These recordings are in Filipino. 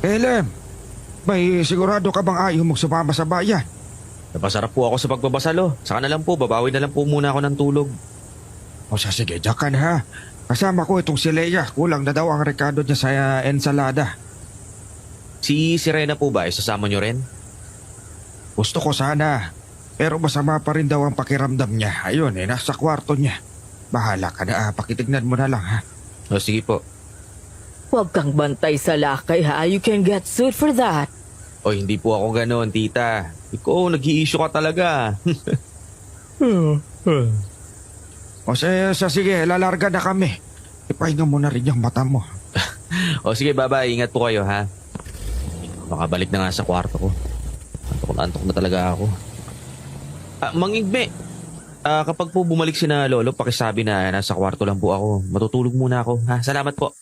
Kelem, may sigurado ka bang ayaw mong sumama sa bayan? Napasarap po ako sa pagbabasalo. Saka na lang po, babawi na lang po muna ako ng tulog. O sige, diyan ka na ha. Kasama ko itong si Leia. Kulang na daw ang rekado niya sa ensalada. Si Sirena po ba, isasama nyo rin? Gusto ko sana. Pero masama pa rin daw ang pakiramdam niya. Ayun nasa kwarto niya. Bahala ka na pakitignan mo na lang ha. O sige po. Huwag kang bantay sa lakay ha. You can get sued for that. O hindi po ako ganoon, tita. Ikaw, nag-i-issue ka talaga. O sige, lalarga na kami. Ipahinga mo na rin yung mata mo. O sige, bye-bye. Ingat po kayo, ha? Makabalik na nga sa kwarto ko. Antok na talaga ako. Mang Igbe, kapag po bumalik si na Lolo, pakisabi na nasa kwarto lang po ako. Matutulog muna ako, ha? Salamat po.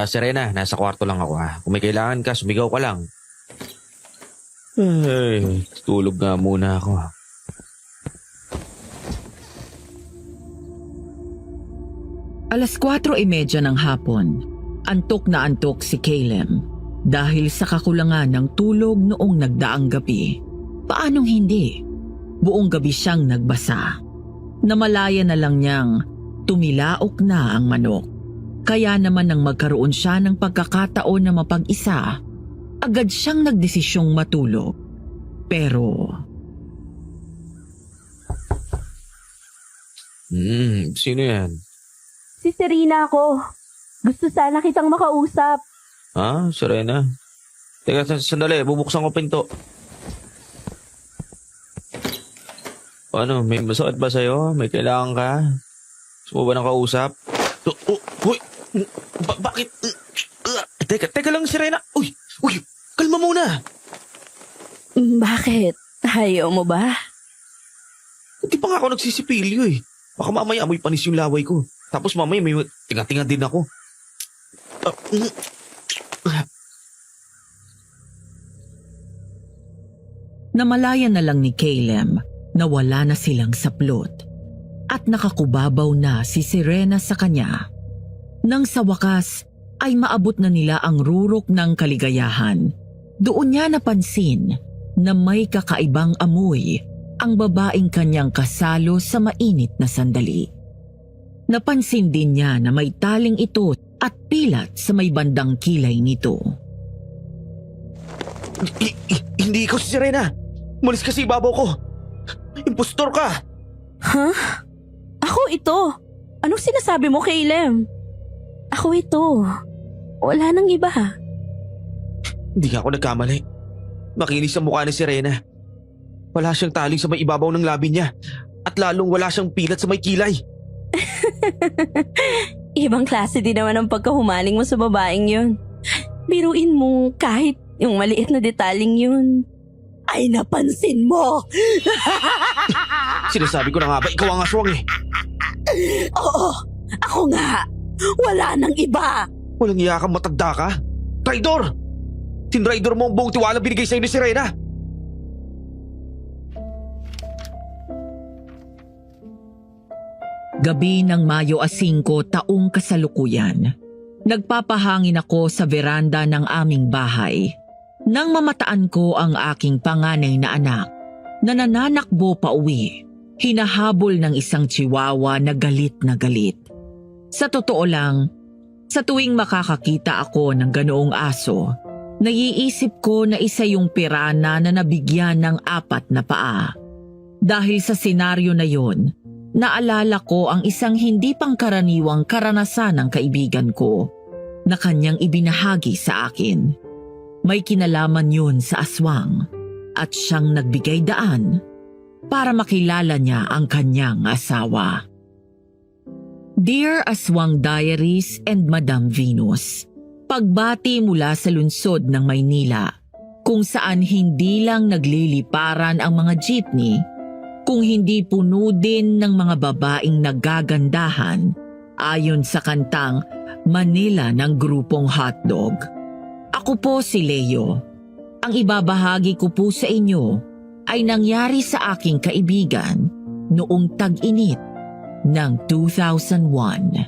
Serena, nasa kwarto lang ako, ha? Kung may kailangan ka, sumigaw ka lang. Ay, tulog nga muna ako. Alas 4:30 ng hapon, antok na antok si Caleb dahil sa kakulangan ng tulog noong nagdaang gabi. Paanong hindi? Buong gabi siyang nagbasa. Namalaya na lang niyang tumilaok na ang manok. Kaya naman nang magkaroon siya ng pagkakataon na mapag-isa, agad siyang nagdesisyong matulog. Pero Sino yan? Si Serena ako. Gusto sana kitang makausap. Serena? Teka, sandali, bubuksan ko pinto. Ano, may masakit ba sa'yo? May kailangan ka? Gusto mo ba ng kausap? Uy! Bakit? Teka lang, Serena. Uy! Kalma muna. Bakit? Ayaw mo ba? Hindi pa nga ako nagsisipilyo eh. Baka mamaya amoy panis yung laway ko. Tapos mamaya may tinga-tinga din ako. namalaya na lang ni Caleb na wala na silang saplot at nakakubabaw na si Serena sa kanya. Nang sa wakas ay maabot na nila ang rurok ng kaligayahan, doon niya napansin na may kakaibang amoy ang babaeng kanyang kasalo sa mainit na sandali. Napansin din niya na may taling ito at pilat sa may bandang kilay nito. Hindi ikaw si Serena. Malis ka sa ibabaw ko. Impostor ka. Huh? Ako ito. Anong sinasabi mo, Caleb? Ako ito. Wala nang iba. Hindi nga ako nagkamali. Makinis ang mukha ni Serena. Wala siyang taling sa may ibabaw ng labi niya. At lalong wala siyang pilat sa may kilay. Ibang klase din naman ang pagkahumaling mo sa babaeng yun. Biruin mo kahit yung maliit na detaling yun ay napansin mo. Sinasabi ko na nga ba, ikaw ang aswang eh. Oo, ako nga. Wala nang iba. Walang iya kang matanda ka. Traidor! Tinraidor mo ang buong tiwala binigay sa'yo ni Serena. Gabi ng Mayo 5 taong kasalukuyan. Nagpapahangin ako sa veranda ng aming bahay. Nang mamataan ko ang aking panganay na anak na nananakbo pa uwi, hinahabol ng isang chihuahua na galit na galit. Sa totoo lang, sa tuwing makakakita ako ng ganoong aso, naiisip ko na isa yung pirana na nabigyan ng 4 na paa. Dahil sa senaryo na yon, naalala ko ang isang hindi pangkaraniwang karanasan ng kaibigan ko na kanyang ibinahagi sa akin. May kinalaman yun sa aswang at siyang nagbigay daan para makilala niya ang kanyang asawa. Dear Aswang Diaries and Madam Venus, pagbati mula sa lungsod ng Maynila, kung saan hindi lang nagliliparan ang mga jeepney, kung hindi puno din ng mga babaeng nagagandahan ayon sa kantang Manila ng grupong Hotdog. Ako po si Leo. Ang ibabahagi ko po sa inyo ay nangyari sa aking kaibigan noong tag-init ng 2001.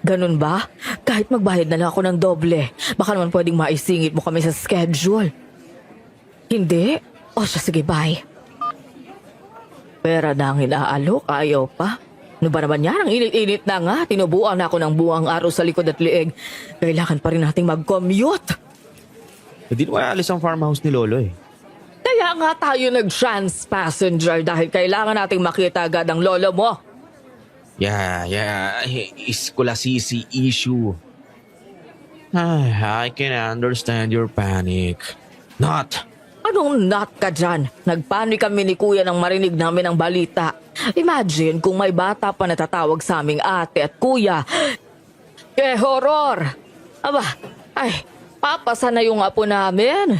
Ganun ba? Kahit magbayad na lang ako ng doble, baka naman pwedeng maisingit mo kami sa schedule. Hindi? O siya, sige, bye. Pera na ang inaalok, ayaw pa. Ano ba naman yan? Ang init-init na nga. Tinubuan na ako ng buwang araw sa likod at liig. Kailangan pa rin nating mag-commute. Hindi naman alis ang farmhouse ni Lolo eh. Kaya nga tayo nag-trans passenger dahil kailangan nating makita agad ang lolo mo. Yeah. Iskolasisi issue. I can understand your panic. Not. Anong not ka dyan? Nagpanik kami ni Kuya nang marinig namin ang balita. Imagine kung may bata pa natatawag sa aming ate at kuya. Horror! Aba, papasa na yung apo namin.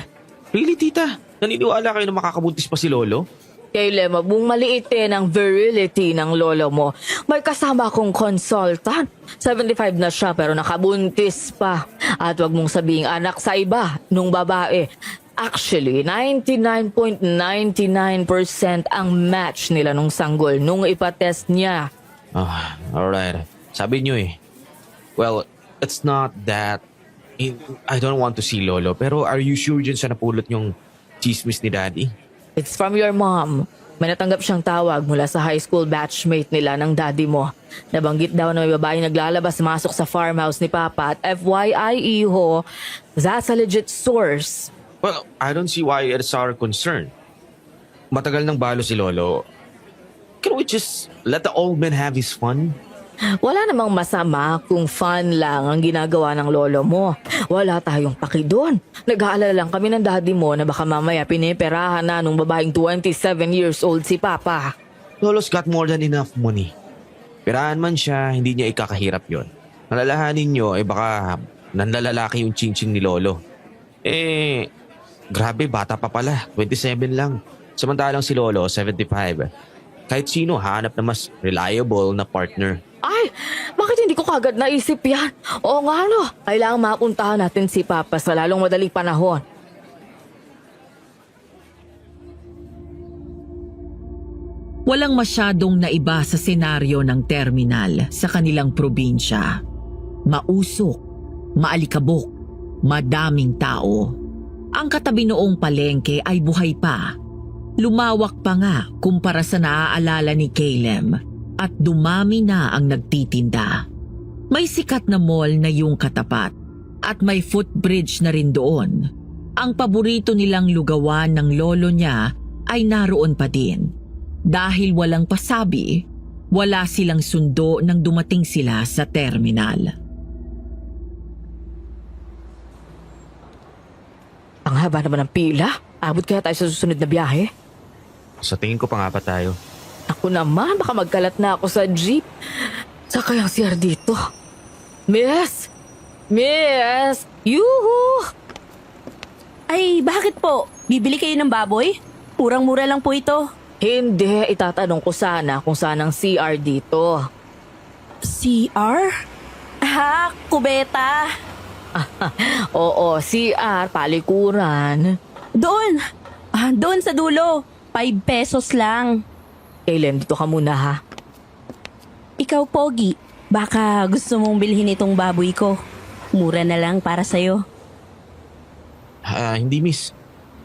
Really, tita? Naniniwala kayo na makakabuntis pa si Lolo? Kailan mabung maliitin ang virility ng lolo mo. May kasama akong consultant. 75 na siya pero nakabuntis pa. At wag mong sabing anak sa iba nung babae. Actually, 99.99% ang match nila nung sanggol nung ipatest niya. Alright. Sabi niyo eh. Well, it's not that... I don't want to see Lolo, pero are you sure dyan sa napulot yung chismis ni Daddy? It's from your mom. May natanggap siyang tawag mula sa high school batchmate nila ng daddy mo. Nabanggit daw na may babaeng naglalabas-masok sa farmhouse ni Papa at FYI ho, that's a legit source. Well, I don't see why it's our concern. Matagal nang balo si Lolo. Can we just let the old man have his fun? Wala namang masama kung fun lang ang ginagawa ng lolo mo. Wala tayong paki doon. Nag-aalala lang kami ng daddy mo na baka mamaya piniperahan na nung babaeng 27 years old si Papa. Lolo's got more than enough money. Perahan man siya, hindi niya ikakahirap yon. Nalalahanin niyo, baka nanlalalaki yung chinching ni Lolo. Grabe, bata pa pala. 27 lang. Samantalang si Lolo, 75. Kahit sino, hanap na mas reliable na partner. Ay, bakit hindi ko kagad naisip yan? Oo nga no, kailangang mapuntahan natin si Papa sa lalong madaling panahon. Walang masyadong naiba sa senaryo ng terminal sa kanilang probinsya. Mausok, maalikabok, madaming tao. Ang katabi noong palengke ay buhay pa. Lumawak pa nga kumpara sa naaalala ni Caleb. At dumami na ang nagtitinda. May sikat na mall na yung katapat at may footbridge na rin doon. Ang paborito nilang lugawan ng lolo niya ay naroon pa din. Dahil walang pasabi, wala silang sundo nang dumating sila sa terminal. Ang haba naman ng pila. Abot kaya tayo sa susunod na biyahe? Sa tingin ko pa nga pa tayo. Ako naman, baka magkalat na ako sa jeep. Saka yung CR dito. Miss! Miss! Yuhu! Ay, bakit po? Bibili kayo ng baboy? Murang-mura lang po ito. Hindi, itatanong ko sana kung saan ang CR dito. CR? Kubeta. Oo, CR, palikuran. Doon. Doon sa dulo. 5 pesos lang. Kailan, dito ka muna ha. Ikaw, Pogi. Baka gusto mong bilhin itong baboy ko. Mura na lang para sa'yo. Hindi, miss.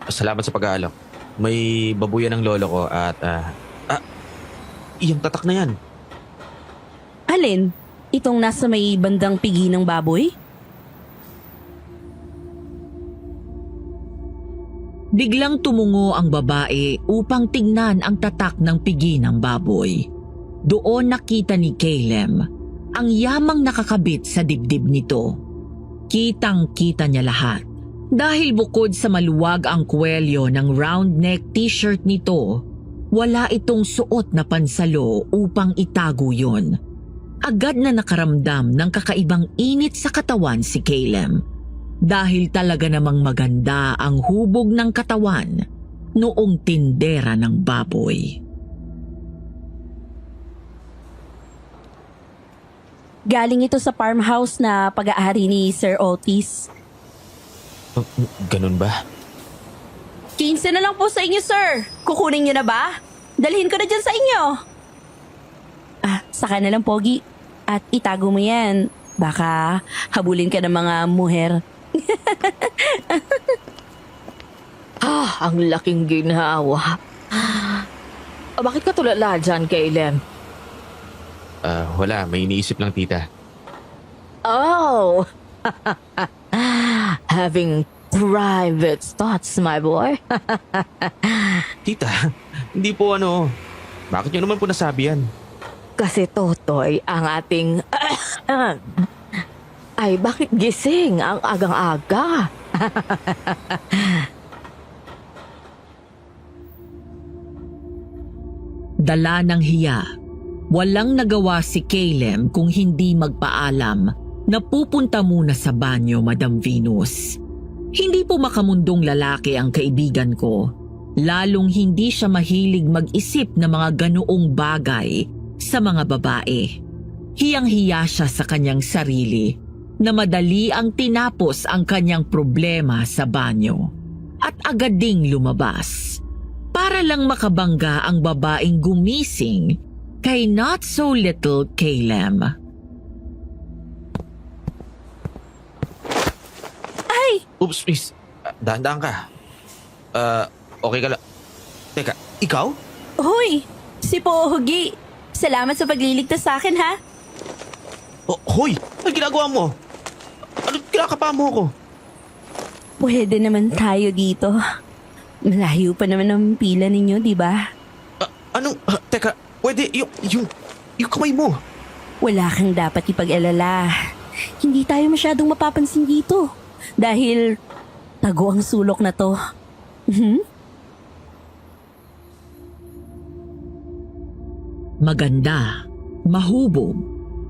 Salamat sa pag-aalok. May babuyan ng lolo ko at... iyang tatak na yan. Alin? Itong nasa may bandang pigi ng baboy? Biglang tumungo ang babae upang tignan ang tatak ng pigi ng baboy. Doon nakita ni Caleb ang yamang nakakabit sa dibdib nito. Kitang-kita niya lahat. Dahil bukod sa maluwag ang kwelyo ng round neck t-shirt nito, wala itong suot na pansalo upang itago yun. Agad na nakaramdam ng kakaibang init sa katawan si Caleb. Dahil talaga namang maganda ang hubog ng katawan noong tindera ng baboy. Galing ito sa farmhouse na pag-aari ni Sir Otis. Ganun ba? 15 na lang po sa inyo, sir. Kukunin niyo na ba? Dalhin ko na dyan sa inyo. Saka na lang, Pogi. At itago mo yan Baka habulin ka ng mga muher. Ang laking ginawa. Bakit ka tulala dyan, Caleb? Wala, may iniisip lang tita. Oh! Having private thoughts, my boy. Tita, hindi po ano. Bakit nyo naman po nasabi yan? Kasi Totoy ang ating... Ay, bakit gising ang agang-aga? Dala ng hiya. Walang nagawa si Caleb kung hindi magpaalam na pupunta muna sa banyo, Madam Venus. Hindi po makamundong lalaki ang kaibigan ko, lalong hindi siya mahilig mag-isip ng mga ganoong bagay sa mga babae. Hiyang-hiya siya sa kanyang sarili na madali ang tinapos ang kanyang problema sa banyo at agad ding lumabas para lang makabangga ang babaeng gumising kay not so little Caleb. Oops, miss. Dahan-dahan ka. Okay ka lang. Teka, ikaw? Hoy! Si Pohogi! Salamat sa pagliligtas sa akin, ha? Oh, hoy! Ano ginagawa mo? Ano kinakapa mo ako? Pwede naman tayo dito. Malayo pa naman ang pila ninyo, di ba? Teka, pwede yung kamay mo. Wala kang dapat ipag-alala. Hindi tayo masyadong mapapansin dito. Dahil tago ang sulok na to. Maganda, mahubog,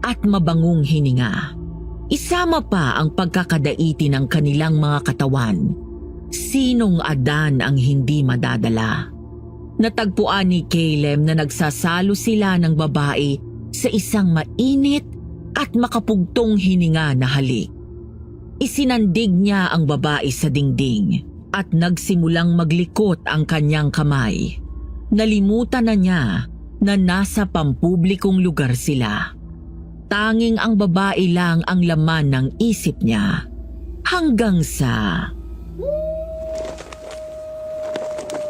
at mabangong hininga. Isama pa ang pagkakadaiti ng kanilang mga katawan. Sinong Adan ang hindi madadala? Natagpuan ni Caleb na nagsasalo sila ng babae sa isang mainit at makapugtong hininga na halik. Isinandig niya ang babae sa dingding at nagsimulang maglikot ang kanyang kamay. Nalimutan na niya na nasa pampublikong lugar sila. Tanging ang babae lang ang laman ng isip niya hanggang sa...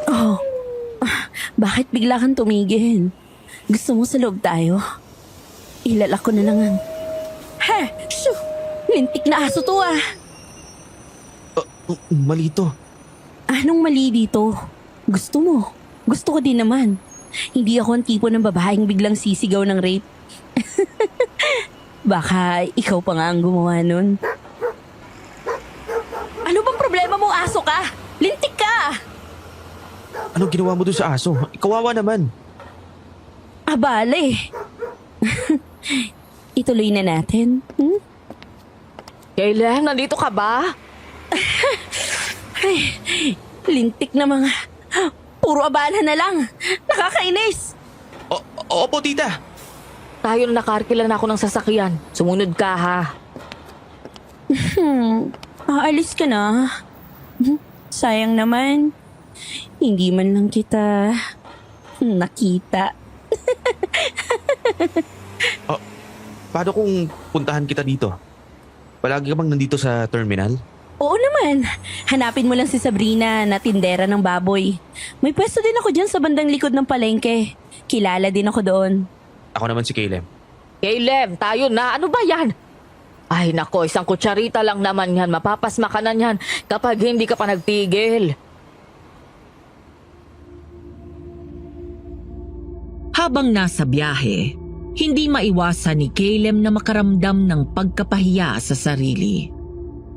Oh, bakit bigla kang tumigil? Gusto mo sa loob tayo? Ilalak ko na lang ang... Shoo! Lintik na aso to, ah! Mali to. Anong mali dito? Gusto mo? Gusto ko din naman. Hindi ako ang tipo ng babaeng biglang sisigaw ng rape. Baka ikaw pa nga ang gumawa nun. Ano bang problema mo, aso ka? Lintik ka! Anong ginawa mo doon sa aso? Kawawa naman. Abale. Ituloy na natin. Caleb, nandito ka ba? Ay, lintik na mga... Puro abala na lang. Nakakainis. Opo, tita. Tayo na nakarkila na ako ng sasakyan. Sumunod ka, ha? Aalis ka na. Sayang naman. Hindi man lang kita nakita. Paano kung puntahan kita dito? Palagi ka bang nandito sa terminal? Oo naman. Hanapin mo lang si Sabrina na tindera ng baboy. May pwesto din ako dyan sa bandang likod ng palengke. Kilala din ako doon. Ako naman si Caleb. Caleb, tayo na. Ano ba yan? Ay nako, isang kutsarita lang naman yan. Mapapasma ka na yan kapag hindi ka pa nagtigil. Habang nasa biyahe, hindi maiwasan ni Caleb na makaramdam ng pagkapahiya sa sarili.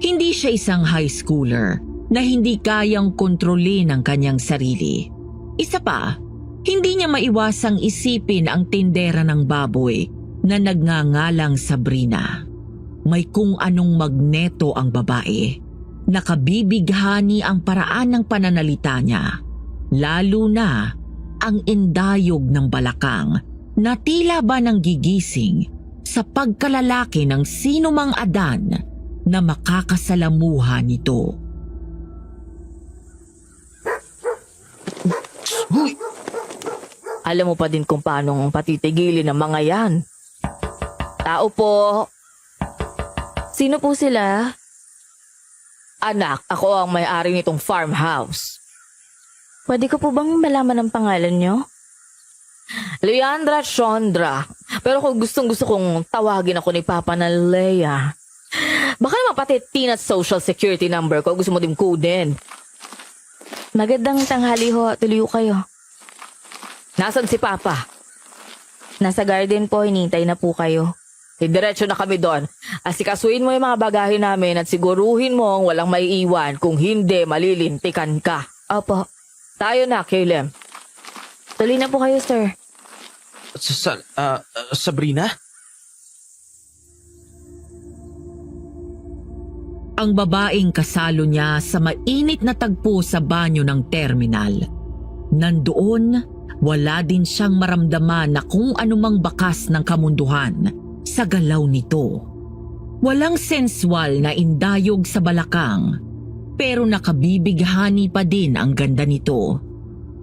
Hindi siya isang high schooler na hindi kayang kontrolin ang kanyang sarili. Isa pa, hindi niya maiwasang isipin ang tindera ng baboy na nagngangalang Sabrina. May kung anong magneto ang babae. Nakabibighani ang paraan ng pananalita niya. Lalo na ang indayog ng balakang na tila ba nang gigising sa pagkalalaki ng sinumang Adan na makakasalamuha nito. Hoy! Alam mo pa din kung paano patitigilin ng mga yan. Tao po. Sino po sila? Anak, ako ang may-ari nitong farmhouse. Pwede ko po bang malaman ang pangalan nyo? Leandra Chondra. Pero kung gustong-gusto kong tawagin ako ni Papa na Leia. Baka naman pati Tina's social security number ko gusto mo din kunin. Magandang tanghali ho, tuloy kayo. Nasaan si Papa? Nasa garden po, hinintay na po kayo. Diretso na kami doon. Asikasuin mo yung mga bagahe namin at siguruhin mo ang walang maiiwan. Kung hindi, malilintikan ka. Opo. Tayo na, Caleb. Tuloy na po kayo, sir. Sabrina? Ang babaeng kasalo niya sa mainit na tagpo sa banyo ng terminal. Nandoon, wala din siyang maramdaman na kung anumang bakas ng kamunduhan sa galaw nito. Walang sensual na indayog sa balakang, pero nakabibighani pa din ang ganda nito.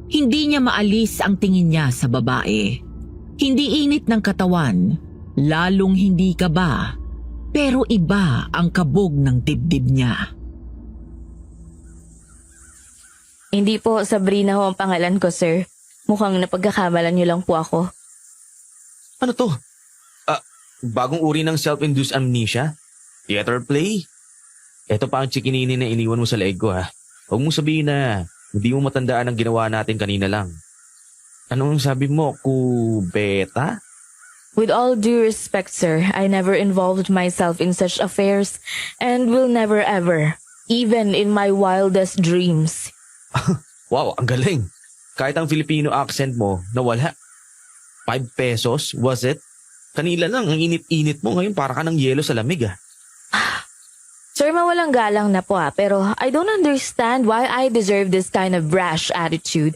Hindi niya maalis ang tingin niya sa babae. Hindi init ng katawan, lalong hindi kaba, pero iba ang kabog ng dibdib niya. Hindi po Sabrina ho ang pangalan ko, sir. Mukhang napagkakamalan niyo lang po ako. Ano to? Bagong uri ng self-induced amnesia? Theater play? Ito pa ang chikinini na iniwan mo sa leeg ko, ha? Huwag mong sabihin na hindi mo matandaan ang ginawa natin kanina lang. Anong sabi mo, kubeta? With all due respect, sir, I never involved myself in such affairs and will never ever, even in my wildest dreams. Wow, ang galing. Kahit ang Filipino accent mo, nawala. 5 pesos, was it? Kanila lang, ang init-init mo. Ngayon para ka ng yelo sa lamig, ah. Sir, mawalang galang na po pero I don't understand why I deserve this kind of brash attitude.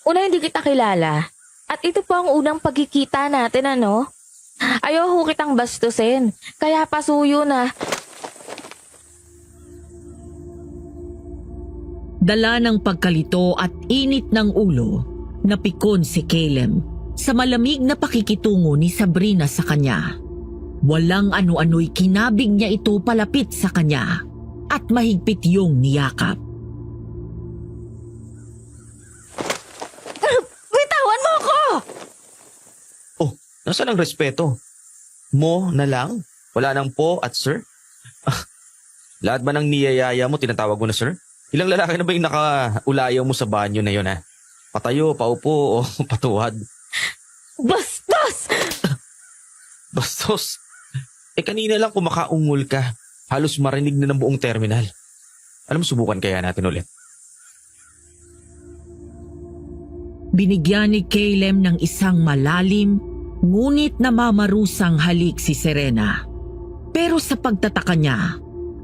Una, hindi kita kilala. At ito po ang unang pagkikita natin, ano? Ayoko kitang bastusin. Kaya pasuyo na. Dala ng pagkalito at init ng ulo, napikon si Caleb sa malamig na pakikitungo ni Sabrina sa kanya. Walang ano-ano'y kinabig niya ito palapit sa kanya at mahigpit yung niyakap. Bitawan mo ako! Oh, nasaan ang respeto? Mo na lang? Wala nang po at sir? Lahat ba ng niyayaya mo tinatawag mo na sir? Ilang lalaki na ba yung nakaulayaw mo sa banyo na yun, ha? Patayo, paupo, o patuwad? Bastos! Bastos. Kanina lang kumakaungol ka. Halos marinig na ng buong terminal. Alam mo, subukan kaya natin ulit. Binigyan ni Caleb ng isang malalim, ngunit namamarusang halik si Serena. Pero sa pagtataka niya,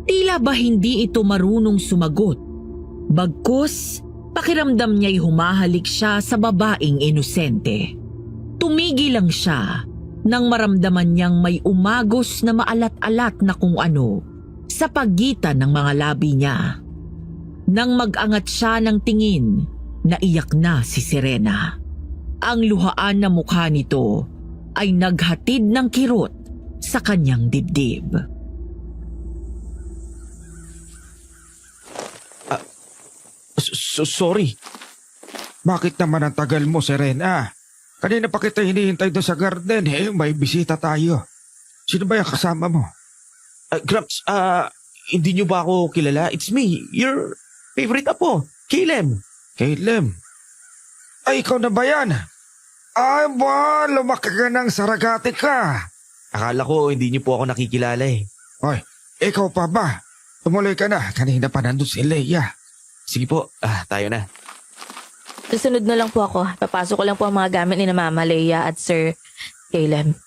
tila ba hindi ito marunong sumagot. Bagkus, pakiramdam niya'y humahalik siya sa babaeng inosente. Tumigil lang siya nang maramdaman niyang may umagos na maalat-alat na kung ano sa pagitan ng mga labi niya. Nang mag-angat siya ng tingin, naiyak na si Serena. Ang luhaan na mukha nito ay naghatid ng kirot sa kanyang dibdib. Sorry. Bakit naman ang tagal mo, Serena? Kanina pa kita hinihintay doon sa garden. May bisita tayo. Sino ba yung kasama mo? Gramps, hindi niyo ba ako kilala? It's me, your favorite apo, Caleb. Caleb? Ay, ikaw na ba yan? Ay, ba, lumaki ka ng Saragati ka. Akala ko hindi niyo po ako nakikilala eh. Hoy, ikaw pa ba? Tumuloy ka na. Kanina pa nandun si Leia. Sige po, tayo na. Susunod na lang po ako. Papasok ko lang po ang mga gamit ni na Mama Leia at Sir Caleb.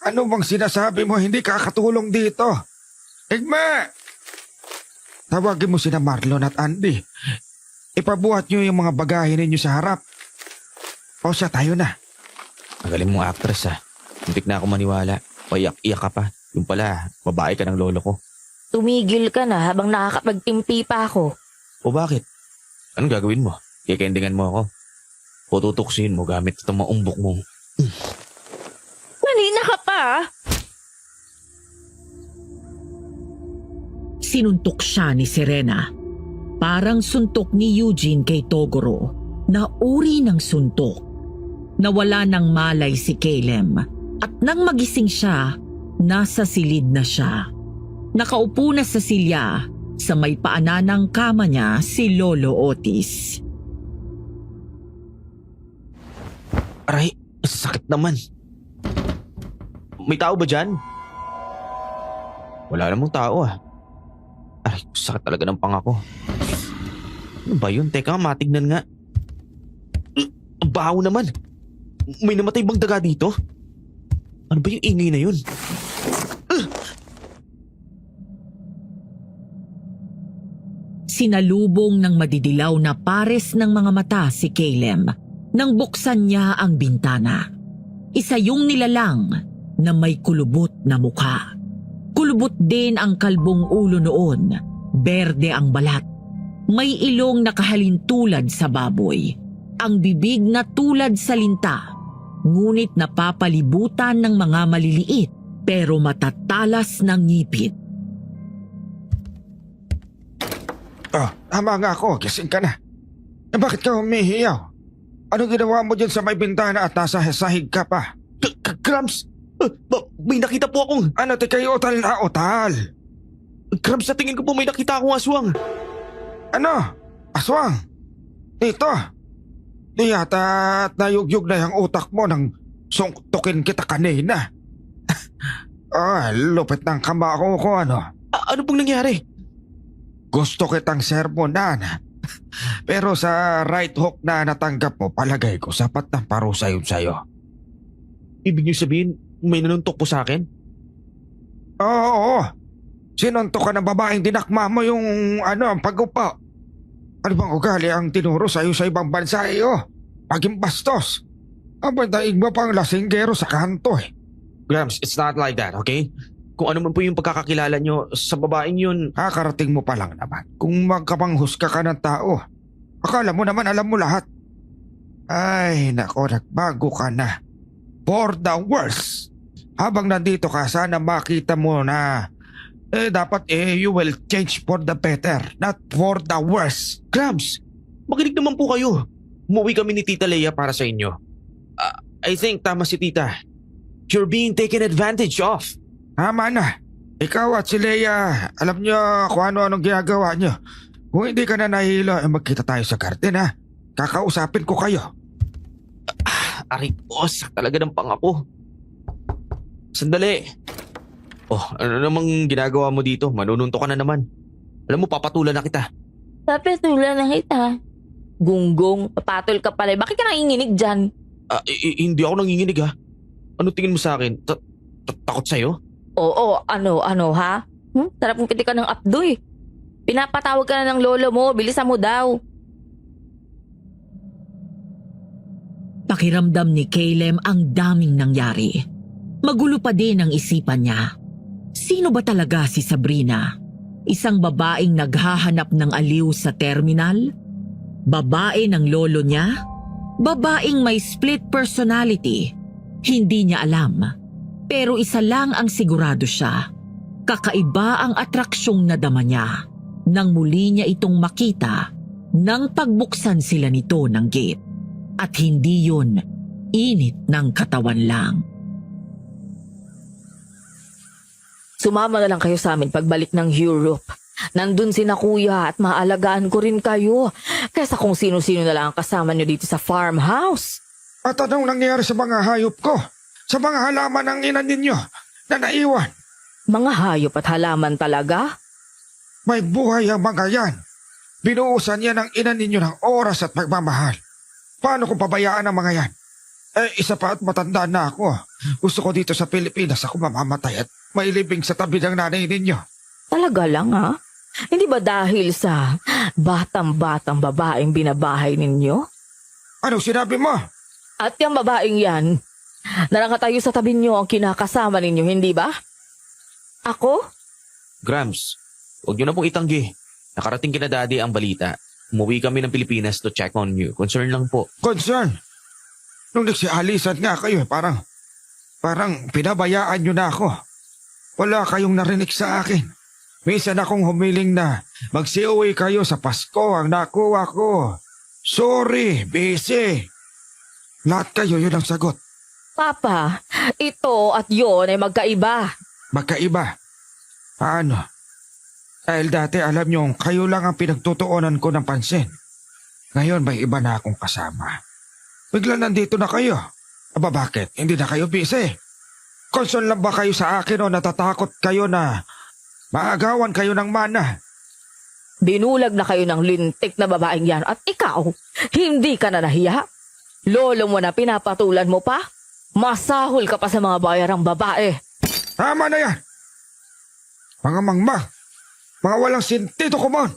Ano bang sinasabi mo? Hindi kakatulong dito. Igme! Tawagin mo sina Marlon at Andy. Ipabuhat nyo yung mga bagahe ninyo sa harap. O siya, tayo na. Ang galing mong actress ha. Hintik na ako maniwala. Payak-iyak ka pa. Yung pala, babae ka ng lolo ko. Tumigil ka na habang nakakapagtimpi pa ako. O bakit? Anong gagawin mo? Kikendingan mo ako? O tutuksin mo gamit itong maumbok mo? Kanina ka pa. Sinuntok siya ni Serena. Parang suntok ni Eugene kay Toguro na uri ng suntok. Nawala ng malay si Caleb at nang magising siya, nasa silid na siya. Nakaupo na sa silya sa may paanan ng kama niya si Lolo Otis. Aray, sakit naman. May tao ba dyan? Wala namang tao ah. Aray, sakit talaga ng panga ko. Ano ba yun? Teka, matignan nga. Ang baho naman. May namatay bang daga dito? Ano ba yung ingay na yun? Sinalubong ng madidilaw na pares ng mga mata si Caleb nang buksan niya ang bintana. Isa yung nilalang na may kulubot na mukha. Kulubot din ang kalbong ulo noon, berde ang balat. May ilong nakahalintulad sa baboy. Ang bibig na tulad sa linta, ngunit napapalibutan ng mga maliliit pero matatalas ng ngipit. Oh, tama nga ako. Gising ka na. Bakit ka humihiyaw? Anong ginawa mo dyan sa may bintana at nasa sahig ka pa? Cramps! May nakita po akong... Ano, tikay utal na utal? Cramps, sa tingin ko po may nakita akong aswang. Ano? Aswang? Dito? Di yata nayugyug na yung utak mo nang sungtukin kita kanina. Lupit ng kamao ko ano. Ano pong nangyari? Gusto kitang sermonan. Pero sa right hook na natanggap mo, palagay ko sapat ng parusa yun sa'yo. Ibig niyo sabihin, may nanuntok po sa akin? Oo. Sinuntok ka ng babaeng dinakma mo yung ang pag-upo. Ano bang ugali ang tinuro sa'yo sa ibang bansa iyo? Paging bastos. Abandaig mo pang lasinggero sa kanto eh. Grams, it's not like that, okay? Kung ano man po yung pagkakakilala nyo sa babaeng yun... Karating mo pa lang naman. Kung magkapanghusga ka ng tao, akala mo naman alam mo lahat. Ay, nako, nagbago ka na. For the worse. Habang nandito ka, sana makita mo na dapat you will change for the better, not for the worse. Grams, makinig naman po kayo. Umuwi kami ni Tita Leia para sa inyo. I think tama si Tita. You're being taken advantage of. Tama na. Ikaw at si Leia, alam niyo kung ano-anong ginagawa niyo. Kung hindi ka na nahilo, magkita tayo sa garden ha. Kakausapin ko kayo. Aray, sak talaga ng pangako. Sandali. Oh, ano namang ginagawa mo dito? Manununto ka na naman. Alam mo, papatulan na kita. Papatulan na kita. Gunggong, papatol ka pala. Bakit ka nanginginig dyan? Hindi ako nanginginig ha. Ano tingin mo sa akin? Takot sa'yo? Oo, ano ha? Sarap mong pitikan ng apdoy. Pinapatawag ka na ng lolo mo, bilisan mo daw. Pakiramdam ni Caleb ang daming nangyari. Magulo pa din ang isipan niya. Sino ba talaga si Sabrina? Isang babaeng naghahanap ng aliw sa terminal? Babae ng lolo niya? Babaeng may split personality? Hindi niya alam. Pero isa lang ang sigurado siya. Kakaiba ang atraksyong nadama niya nang muli niya itong makita nang pagbuksan sila nito ng gate. At hindi yun init ng katawan lang. Sumama na lang kayo sa amin pagbalik ng Europe. Nandun si na kuya at maalagaan ko rin kayo. Kaysa kung sino-sino na lang ang kasama nyo dito sa farmhouse. At anong nangyari sa mga hayop ko? Sa mga halaman ng ina ninyo na naiwan? Mga hayop at halaman talaga? May buhay ang mga yan. Binuusan yan ng ina ninyo ng oras at pagmamahal. Paano kung pabayaan ang mga yan? Isa pa at matanda na ako. Gusto ko dito sa Pilipinas ako mamamatay at mailibing sa tabi ng nanay ninyo. Talaga lang ha? Hindi ba dahil sa batang-batang babaeng binabahay ninyo? Anong sinabi mo? At yung babaeng yan, narangatayo sa tabi nyo ang kinakasama ninyo, hindi ba? Ako? Grams, huwag niyo na pong itanggi. Nakarating kina Daddy ang balita. Umuwi kami ng Pilipinas to check on you. Concern lang po. Concern? Nung nagsialisan nga kayo, parang pinabayaan nyo na ako. Wala kayong narinig sa akin. Minsan akong humiling na magsiuwi kayo sa Pasko ang nakuha ko. Sorry, busy. Lahat kayo yun ang sagot. Papa, ito at yon ay magkaiba. Magkaiba. Paano? Dahil dati alam niyong kayo lang ang pinagtutuunan ko ng pansin. Ngayon may iba na akong kasama. Bigla nandito na kayo. Aba bakit? Hindi na kayo busy. Concern lang ba kayo sa akin o natatakot kayo na maagawan kayo ng mana? Binulag na kayo ng lintik na babaeng yan at ikaw, hindi ka na nahiya? Lolo mo na pinapatulan mo pa? Masahol ka pa sa mga bayarang babae. Tama na yan! Mga mangma, mga walang sentido kumon.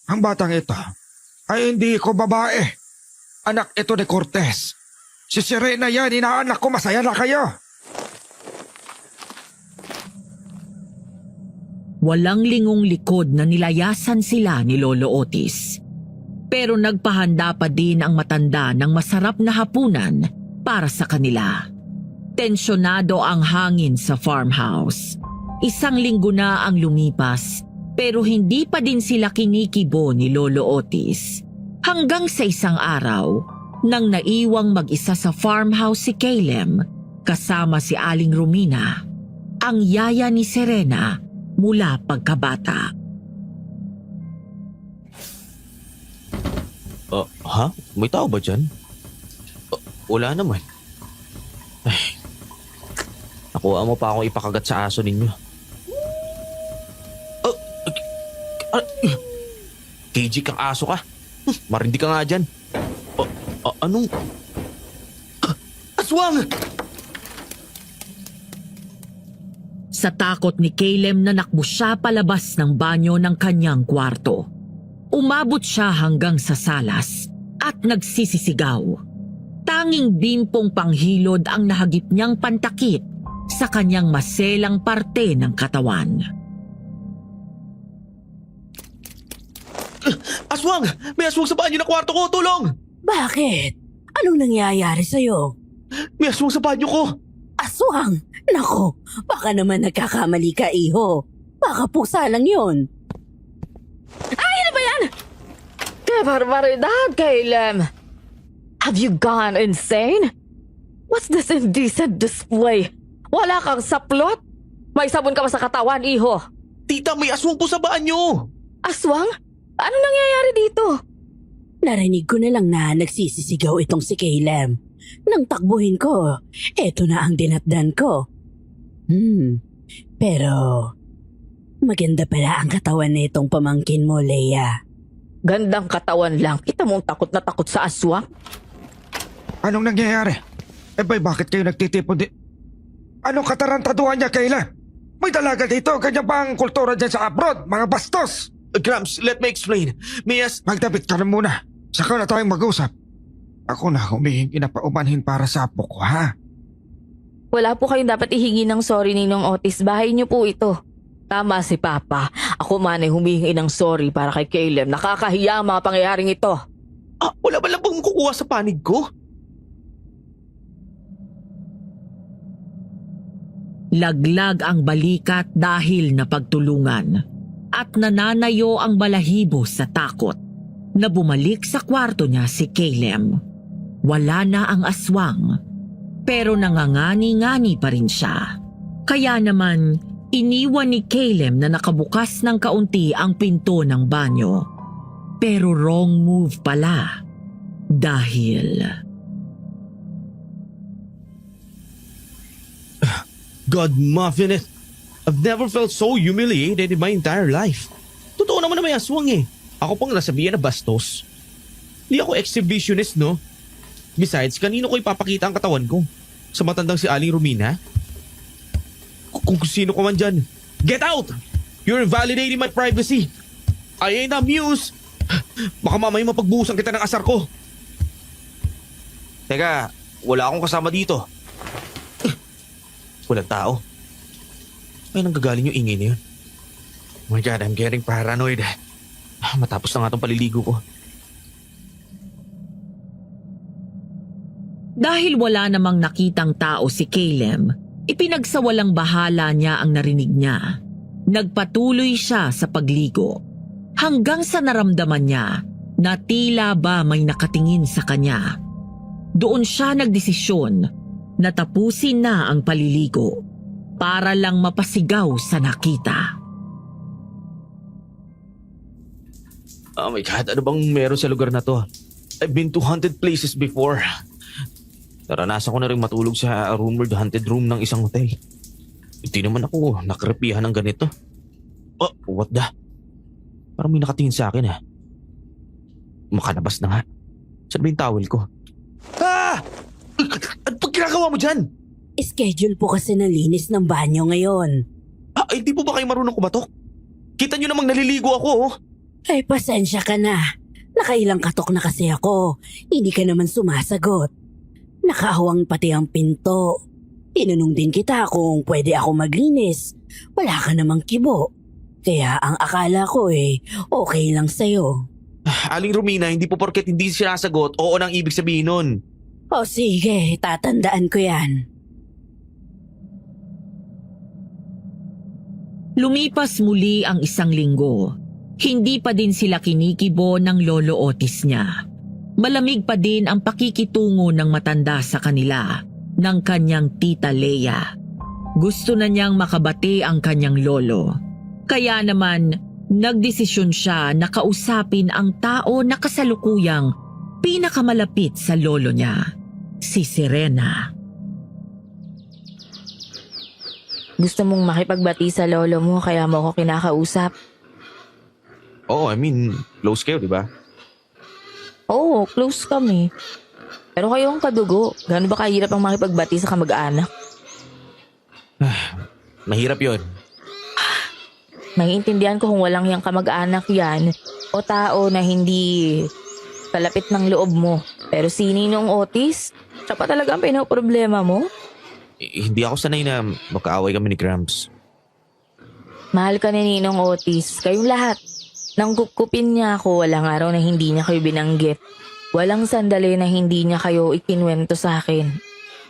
Ang batang ito ay hindi ko babae. Anak ito ni Cortez. Si Serena yan, inaanak ko, masaya na kayo. Walang lingong likod na nilayasan sila ni Lolo Otis. Pero nagpahanda pa din ang matanda ng masarap na hapunan para sa kanila. Tensyonado ang hangin sa farmhouse. 1 linggo na ang lumipas pero hindi pa din sila kinikibo ni Lolo Otis. Hanggang sa isang araw, nang naiwang mag-isa sa farmhouse si Caleb kasama si Aling Romina, ang yaya ni Serena mula pagkabata. Ha? May tao ba dyan? Wala naman. Ay, nakuha mo pa akong ipakagat sa aso ninyo. KG kang aso ka. Marindi ka nga dyan. Anong... Aswang! Sa takot ni Caleb nanakbo siya palabas ng banyo ng kanyang kwarto. Umabot siya hanggang sa salas at nagsisisigaw. Tanging bimpong panghilod ang nahagip niyang pantakip sa kanyang maselang parte ng katawan. Aswang! May aswang sa banyo ng kwarto ko! Tulong! Bakit? Anong nangyayari sa'yo? May aswang sa banyo ko! Aswang! Nako, baka naman nagkakamali ka, iho. Baka pusa lang yun. ¡Qué barbaridad, Caleb! Have you gone insane? What's this indecent display? Wala kang saplot? May sabon ka ba sa katawan, iho? Tita, may aswang po sa banyo! Aswang? Anong nangyayari dito? Narinig ko na lang na nagsisisigaw itong si Caleb. Nang takbuhin ko, eto na ang dinatdan ko. Pero maganda pala ang katawan na itong pamangkin mo, Leia. Gandang katawan lang. Kita mong takot na takot sa aswang? Anong nangyayari? Bay, bakit kayo nagtitipon Anong katarantaduhan niya, Kayla? May dalaga dito, ganyan ba ang kultura dyan sa abroad, mga bastos? Gramps, let me explain. Magdapit ka na muna. Saka na tayong mag-usap. Ako na humihingi na paumanhin para sa apo ko, ha? Wala po kayong dapat ihingi ng sorry Ninong Otis. Bahay niyo po ito. Tama si Papa. Ako man ay humihingi ng sorry para kay Caleb. Nakakahiya ang mga pangyayaring ito. Wala ba lang bang kukuha sa panig ko? Laglag ang balikat dahil napagtulungan at nananayo ang balahibo sa takot na bumalik sa kwarto niya si Caleb. Wala na ang aswang pero nangangani-ngani pa rin siya. Kaya naman iniwan ni Caleb na nakabukas ng kaunti ang pinto ng banyo. Pero wrong move pala dahil... God muffin it. I've never felt so humiliated in my entire life. Totoo naman na may aswang eh. Ako pang nasabihan na bastos. Hindi ako exhibitionist, no? Besides, kanino ko ipapakita ang katawan ko? Sa matandang si Aling Romina? Kung sino ko man dyan. Get out! You're invalidating my privacy. I ain't amused. Baka mamaya mapagbuhusan kita ng asar ko. Teka, wala akong kasama dito. Walang tao. Ay, nanggagaling yung ingay na yun. Oh my God, I'm getting paranoid. Matapos na nga itong paliligo ko. Dahil wala namang nakitang tao si Caleb, ipinagsawalang bahala niya ang narinig niya. Nagpatuloy siya sa pagligo hanggang sa naramdaman niya na tila ba may nakatingin sa kanya. Doon siya nagdesisyon na tapusin na ang paliligo para lang mapasigaw sa nakita. Oh my God, ano bang meron sa lugar na to? I've been to haunted places before. Naranasan ko na rin matulog sa rumored haunted room ng isang hotel. Hindi naman ako nakrepihan ng ganito. Oh, what the? Parang may nakatingin sa akin ah. Makalabas na nga. Saan ba yung towel ko? Ah! Ano pag ginagawa mo dyan? Schedule po kasi ng linis ng banyo ngayon. Ah, hindi po ba kayo marunong kumatok? Kita nyo namang naliligo ako oh. Ay, pasensya ka na. Nakailang katok na kasi ako. Hindi ka naman sumasagot. Nakahawang pati ang pinto. Tinanong din kita kung pwede ako maglinis. Wala ka namang kibo. Kaya ang akala ko okay lang sa'yo. Aling Romina, hindi po porket hindi sinasagot, oo nang ibig sabihin nun. O sige, tatandaan ko yan. Lumipas muli ang isang linggo. Hindi pa din sila kinikibo ng lolo Otis niya. Malamig pa din ang pakikitungo ng matanda sa kanila ng kanyang tita Leia. Gusto na niyang makabati ang kanyang lolo. Kaya naman, nagdesisyon siya na kausapin ang tao na kasalukuyang pinakamalapit sa lolo niya, si Serena. Gusto mong makipagbati sa lolo mo kaya mo ako kinakausap? Oo, I mean, close kayo, di ba? Oo, close kami. Pero kayong kadugo, gaano ba kahirap ang makipagbati sa kamag-anak? Mahirap yon. Naiintindihan ko kung walang yung kamag-anak yan o tao na hindi kalapit ng loob mo. Pero si Ninong Otis, siya pa talaga ang pinoproblema mo? Hindi ako sanay na magkaaway kami ni Gramps. Mahal ka ni Ninong Otis, kayong lahat. Nang kupkupin niya ako, walang araw na hindi niya kayo binanggit. Walang sandali na hindi niya kayo ikinwento sa akin.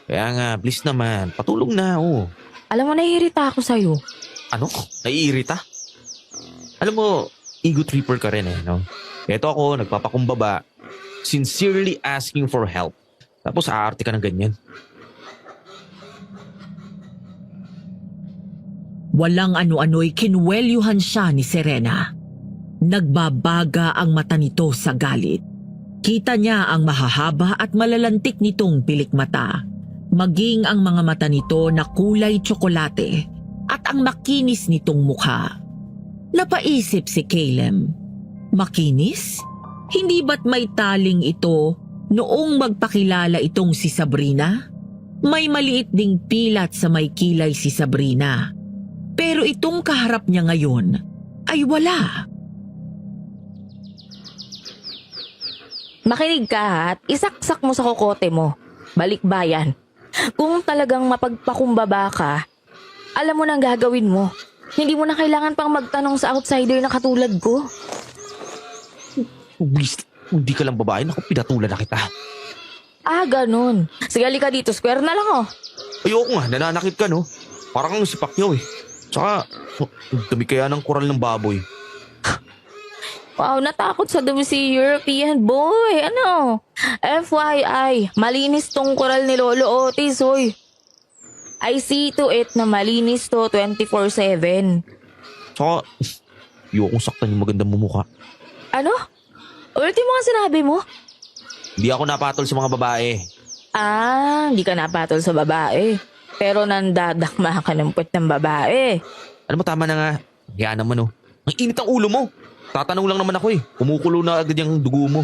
Kaya nga, please naman, patulong na, oh. Alam mo, naiirita ako sa'yo. Ano? Naiirita? Alam mo, ego tripper ka rin no? Eto ako, nagpapakumbaba, sincerely asking for help. Tapos aarte ka ng ganyan. Walang ano-ano'y kinwelyuhan siya ni Serena. Nagbabaga ang mata nito sa galit. Kita niya ang mahahaba at malalantik nitong pilik mata. Maging ang mga mata nito na kulay tsokolate at ang makinis nitong mukha. Napaisip si Caleb. Makinis? Hindi ba't may taling ito noong magpakilala itong si Sabrina? May maliit ding pilat sa may kilay si Sabrina. Pero itong kaharap niya ngayon ay wala. Makinig ka ha, at isaksak mo sa kokote mo. Balikbayan. Kung talagang mapagpakumbaba ka, alam mo nang gagawin mo. Hindi mo na kailangan pang magtanong sa outsider na katulad ko. Please, hindi ka lang babae, naku, pinatulan na kita. Ah, ganun. Sige, halika dito. Square na lang oh. Ayoko nga, nananakit ka no. Parang kang si Pacquiao eh. Tsaka, dami kaya ng koral ng baboy. Wow, natakot sa dumi si European boy. Ano? FYI, malinis tong koral ni Lolo Otis, hoy. I see to it na malinis to 24/7. Tsaka, ayokong saktan yung magandang mumukha. Ano? Ulitin mo nga sinabi mo? Hindi ako napatol sa mga babae. Ah, hindi ka napatol sa babae. Pero nandadakma ka ng puwet ng babae. Alam mo, tama na nga. Kaya naman oh. Ang init ang ulo mo. Tatanong lang naman ako eh. Kumukulo na agad yung dugo mo.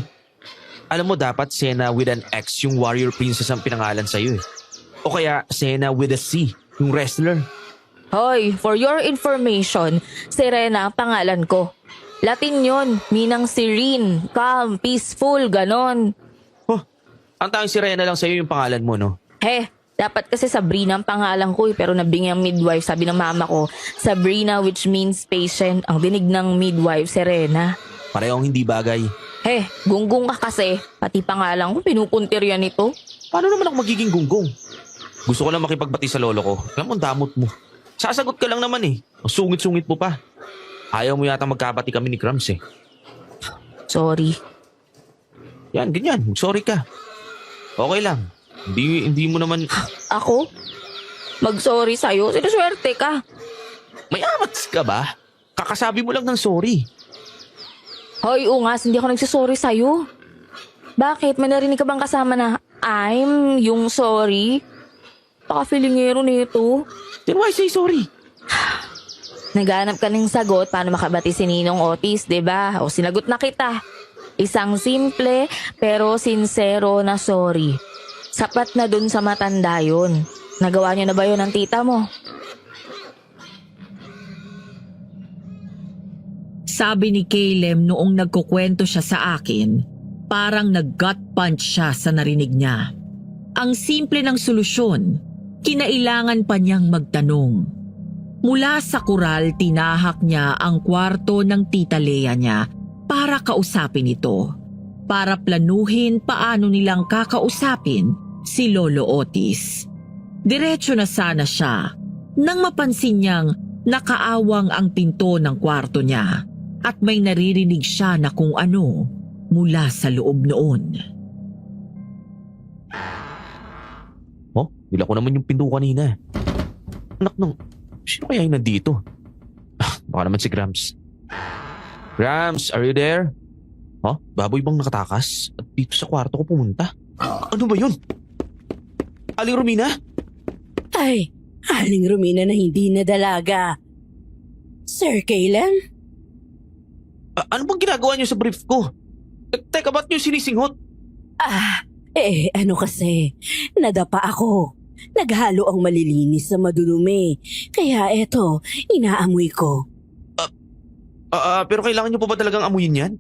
Alam mo, dapat Sena with an X yung warrior princess ang pinangalan sa'yo eh. O kaya Sena with a C, yung wrestler. Hoy, for your information, Serena ang pangalan ko. Latin yon, minang serene, calm, peaceful, ganon. Oh, ang tanging Sirena lang sa'yo yung pangalan mo, no? Dapat kasi Sabrina ang pangalan ko pero nabingi ang midwife, sabi ng mama ko. Sabrina, which means patient. Ang dinig ng midwife, Serena. Parehong hindi bagay. Gunggong ka kasi. Pati pangalan ko, pinupuntir yan ito. Paano naman ako magiging gunggong? Gusto ko lang makipagbati sa lolo ko. Alam mo, ang damot mo. Sasagot ka lang naman eh. Ang sungit-sungit mo pa. Ayaw mo yata magkabati kami ni Crumbs eh. Sorry. Yan, ganyan. Sorry ka. Okay lang. Hindi mo naman... Ako? Mag-sorry sa'yo? Sinuswerte ka. May amats ka ba? Kakasabi mo lang ng sorry. Hoy, Ungas, hindi ako nagsasorry sa'yo. Bakit? May narinig ka bang kasama na I'm yung sorry? Baka feelingero nito. Then why say sorry? Naghanap ka ng sagot paano makabati si Ninong Otis, 'di ba? O sinagot na kita. Isang simple pero sincero na sorry. Sapat na dun sa matanda yun. Nagawa niyo na ba yun ng tita mo? Sabi ni Caleb noong nagkukwento siya sa akin, parang nag-gut punch siya sa narinig niya. Ang simple ng solusyon, kinailangan pa niyang magtanong. Mula sa kural, tinahak niya ang kwarto ng tita Lea niya para kausapin ito. Para planuhin paano nilang kakausapin si Lolo Otis. Diretso na sana siya nang mapansin niyang nakaawang ang pinto ng kwarto niya at may naririnig siya na kung ano mula sa loob noon. Oh, nila ko naman yung pinto kanina. Anak nung, sino kaya yung nandito? Baka naman si Gramps. Gramps, are you there? Huh? Baboy bang nakatakas? At dito sa kwarto ko pumunta? Ano ba yun? Aling Romina? Ay, Aling Romina na hindi na dalaga. Sir Caleb? Ano bang ginagawa niyo sa brief ko? Teka, ba't niyo sinisinghot? Ano kasi, nadapa ako. Naghalo ang malilinis sa madudumi. Kaya eto, inaamoy ko. Pero kailangan niyo pa ba talagang amuyin yan?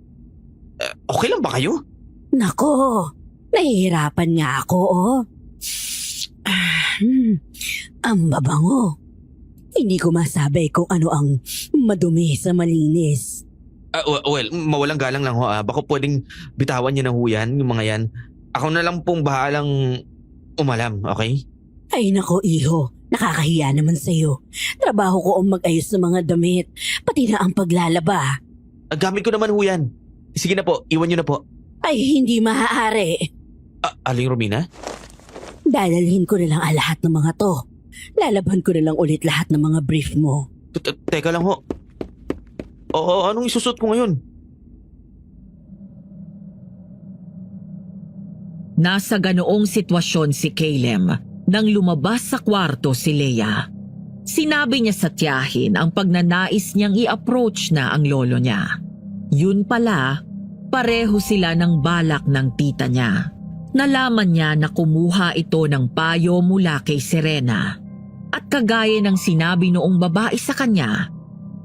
Okay lang ba kayo? Nako, nahihirapan nga ako, oh. Ang babango. Hindi ko masabi kung ano ang madumi sa malinis. Well, mawalang galang lang ho. Baka pwedeng bitawan niyo na ho yan, yung mga yan. Ako na lang pong bahalang umalam, okay? Ay nako, iho. Nakakahiya naman sa'yo. Trabaho ko ang mag-ayos ng mga damit, pati na ang paglalaba. Gamit ko naman ho yan. Sige na po, iwan niyo na po. Ay, hindi maaari. Aling Romina? Dadalhin ko na lang ang lahat ng mga to. Lalaban ko na lang ulit lahat ng mga brief mo. Teka lang ho. Anong isusot ko ngayon? Nasa ganoong sitwasyon si Caleb nang lumabas sa kwarto si Lea. Sinabi niya sa tiyahin ang pagnanais niyang i-approach na ang lolo niya. Yun pala, pareho sila ng balak ng tita niya. Nalaman niya na kumuha ito ng payo mula kay Serena. At kagaya ng sinabi noong babae sa kanya,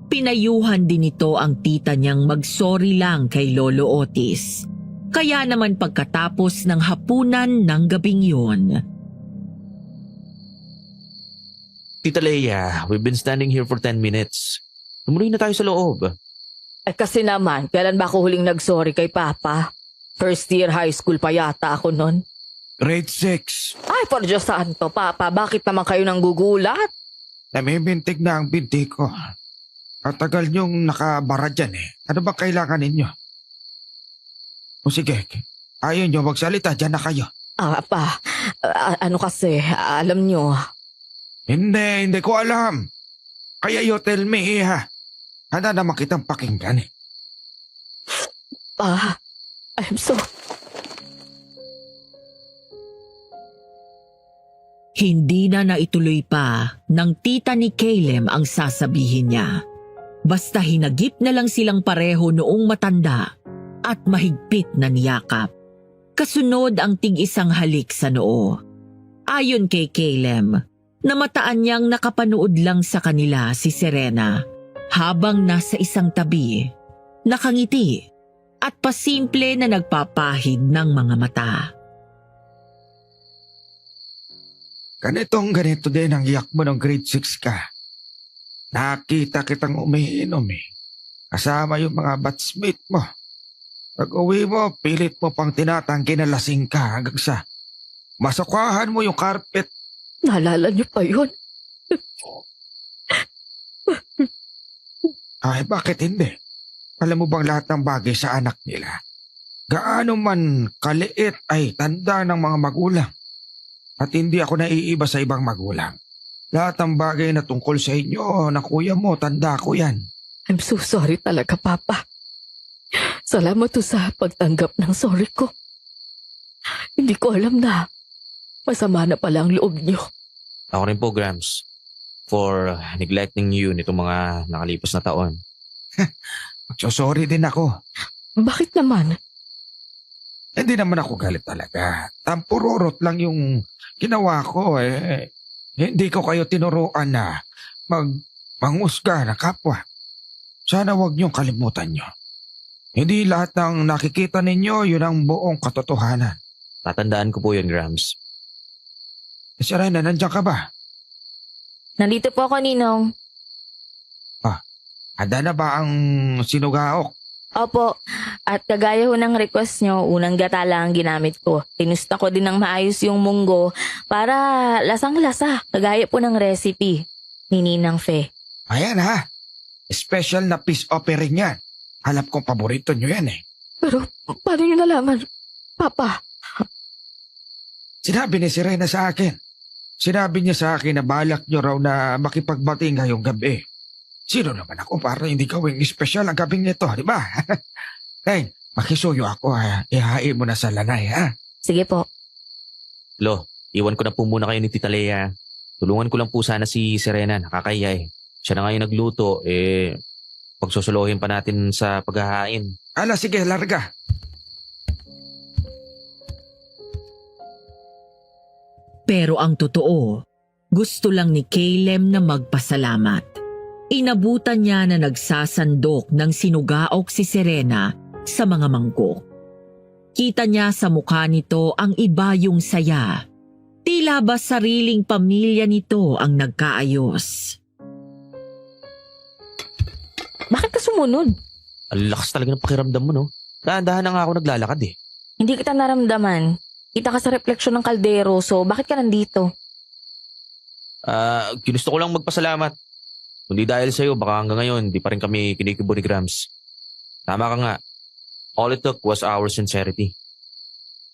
pinayuhan din ito ang tita niyang mag-sorry lang kay Lolo Otis. Kaya naman pagkatapos ng hapunan ng gabing yun. Tita Leia, we've been standing here for 10 minutes. Tumuloy na tayo sa loob. Kasi naman, kailan ba ako huling nag-sorry kay Papa? First year high school pa yata ako nun. Grade 6. Ay, por Diyos santo, Papa, bakit naman kayo nang gugulat? Namimintig na ang binti ko. Katagal niyong nakabara dyan eh. Ano ba kailangan ninyo? O sige, ayaw niyo magsalita, dyan na kayo. Ano kasi, alam nyo, Hindi ko alam. Kaya you tell me, iha. Handa naman kitang pakinggan eh. I'm so... Hindi na naituloy pa ng tita ni Caleb ang sasabihin niya. Basta hinagip na lang silang pareho noong matanda at mahigpit na niyakap. Kasunod ang tig-isang halik sa noo. Ayon kay Caleb, namataan niyang nakapanood lang sa kanila si Serena habang nasa isang tabi, nakangiti at pasimple na nagpapahid ng mga mata. Ganito din ang iyak mo ng grade 6 ka. Nakita kitang umiinom eh. Kasama yung mga batchmate mo. Pag uwi mo, pilit mo pang tinatanggi na lasing ka hanggang sa masukwahan mo yung carpet. Naalala niyo pa yun? Ay, bakit hindi? Alam mo bang lahat ng bagay sa anak nila, gaano man kaliit ay tanda ng mga magulang. At hindi ako naiiba sa ibang magulang. Lahat ng bagay na tungkol sa inyo, na kuya mo, tanda ko yan. I'm so sorry talaga, Papa. Salamat to sa pagtanggap ng sorry ko. Hindi ko alam na masama na pala ang loob niyo. Ako rin po, Grams, for neglecting you nitong mga nakalipas na taon. Magsosorry din ako. Bakit naman? Hindi naman ako galit talaga. Tampururot lang yung ginawa ko eh. Hindi ko kayo tinuruan na manghusga na kapwa. Sana wag niyong kalimutan niyo. Hindi lahat ng nakikita ninyo yun ang buong katotohanan. Tatandaan ko po yun, Grams. Si Rena, nandiyan ka ba? Nandito po ako, Ninong. Handa na ba ang sinugaok? Opo, at kagaya ho ng request nyo, unang gata lang ang ginamit ko. Tinusta ko din ng maayos yung munggo para lasang-lasa, kagaya po ng recipe ni Ninang Fe. Ayan ha. Special na peace offering yan. Alam kong paborito nyo yan eh. Pero paano nyo nalaman, Papa? Sinabi ni Sirena sa akin. Sinabi niya sa akin na balak nyo raw na makipagbati ngayong gabi. Sino naman ako para hindi gawing special ang gabing nito, di ba? Hey, makisuyo ako ha. Ihain mo na sa lanay ha. Sige po. Lo, iwan ko na po muna kayo ni Tita Lea. Tulungan ko lang po sana si Serena, nakakahiya eh. Siya na ngayon nagluto, pagsusuluhin pa natin sa paghahain. Ala, sige, larga. Pero ang totoo, gusto lang ni Caleb na magpasalamat. Inabutan niya na nagsasandok ng sinugaok si Serena sa mga mangkok. Kita niya sa mukha nito ang iba yung saya. Tila ba sariling pamilya nito ang nagkaayos. Bakit ka sumunod? Ang lakas talaga ng pakiramdam mo, no? Dahan-dahan na nga ako naglalakad eh. Hindi kita naramdaman. Kita ka sa refleksyon ng kaldero, so bakit ka nandito? Ginusto ko lang magpasalamat. Kundi dahil sa'yo, baka hanggang ngayon, di pa rin kami kinikibo ni Grams. Tama ka nga. All it took was our sincerity.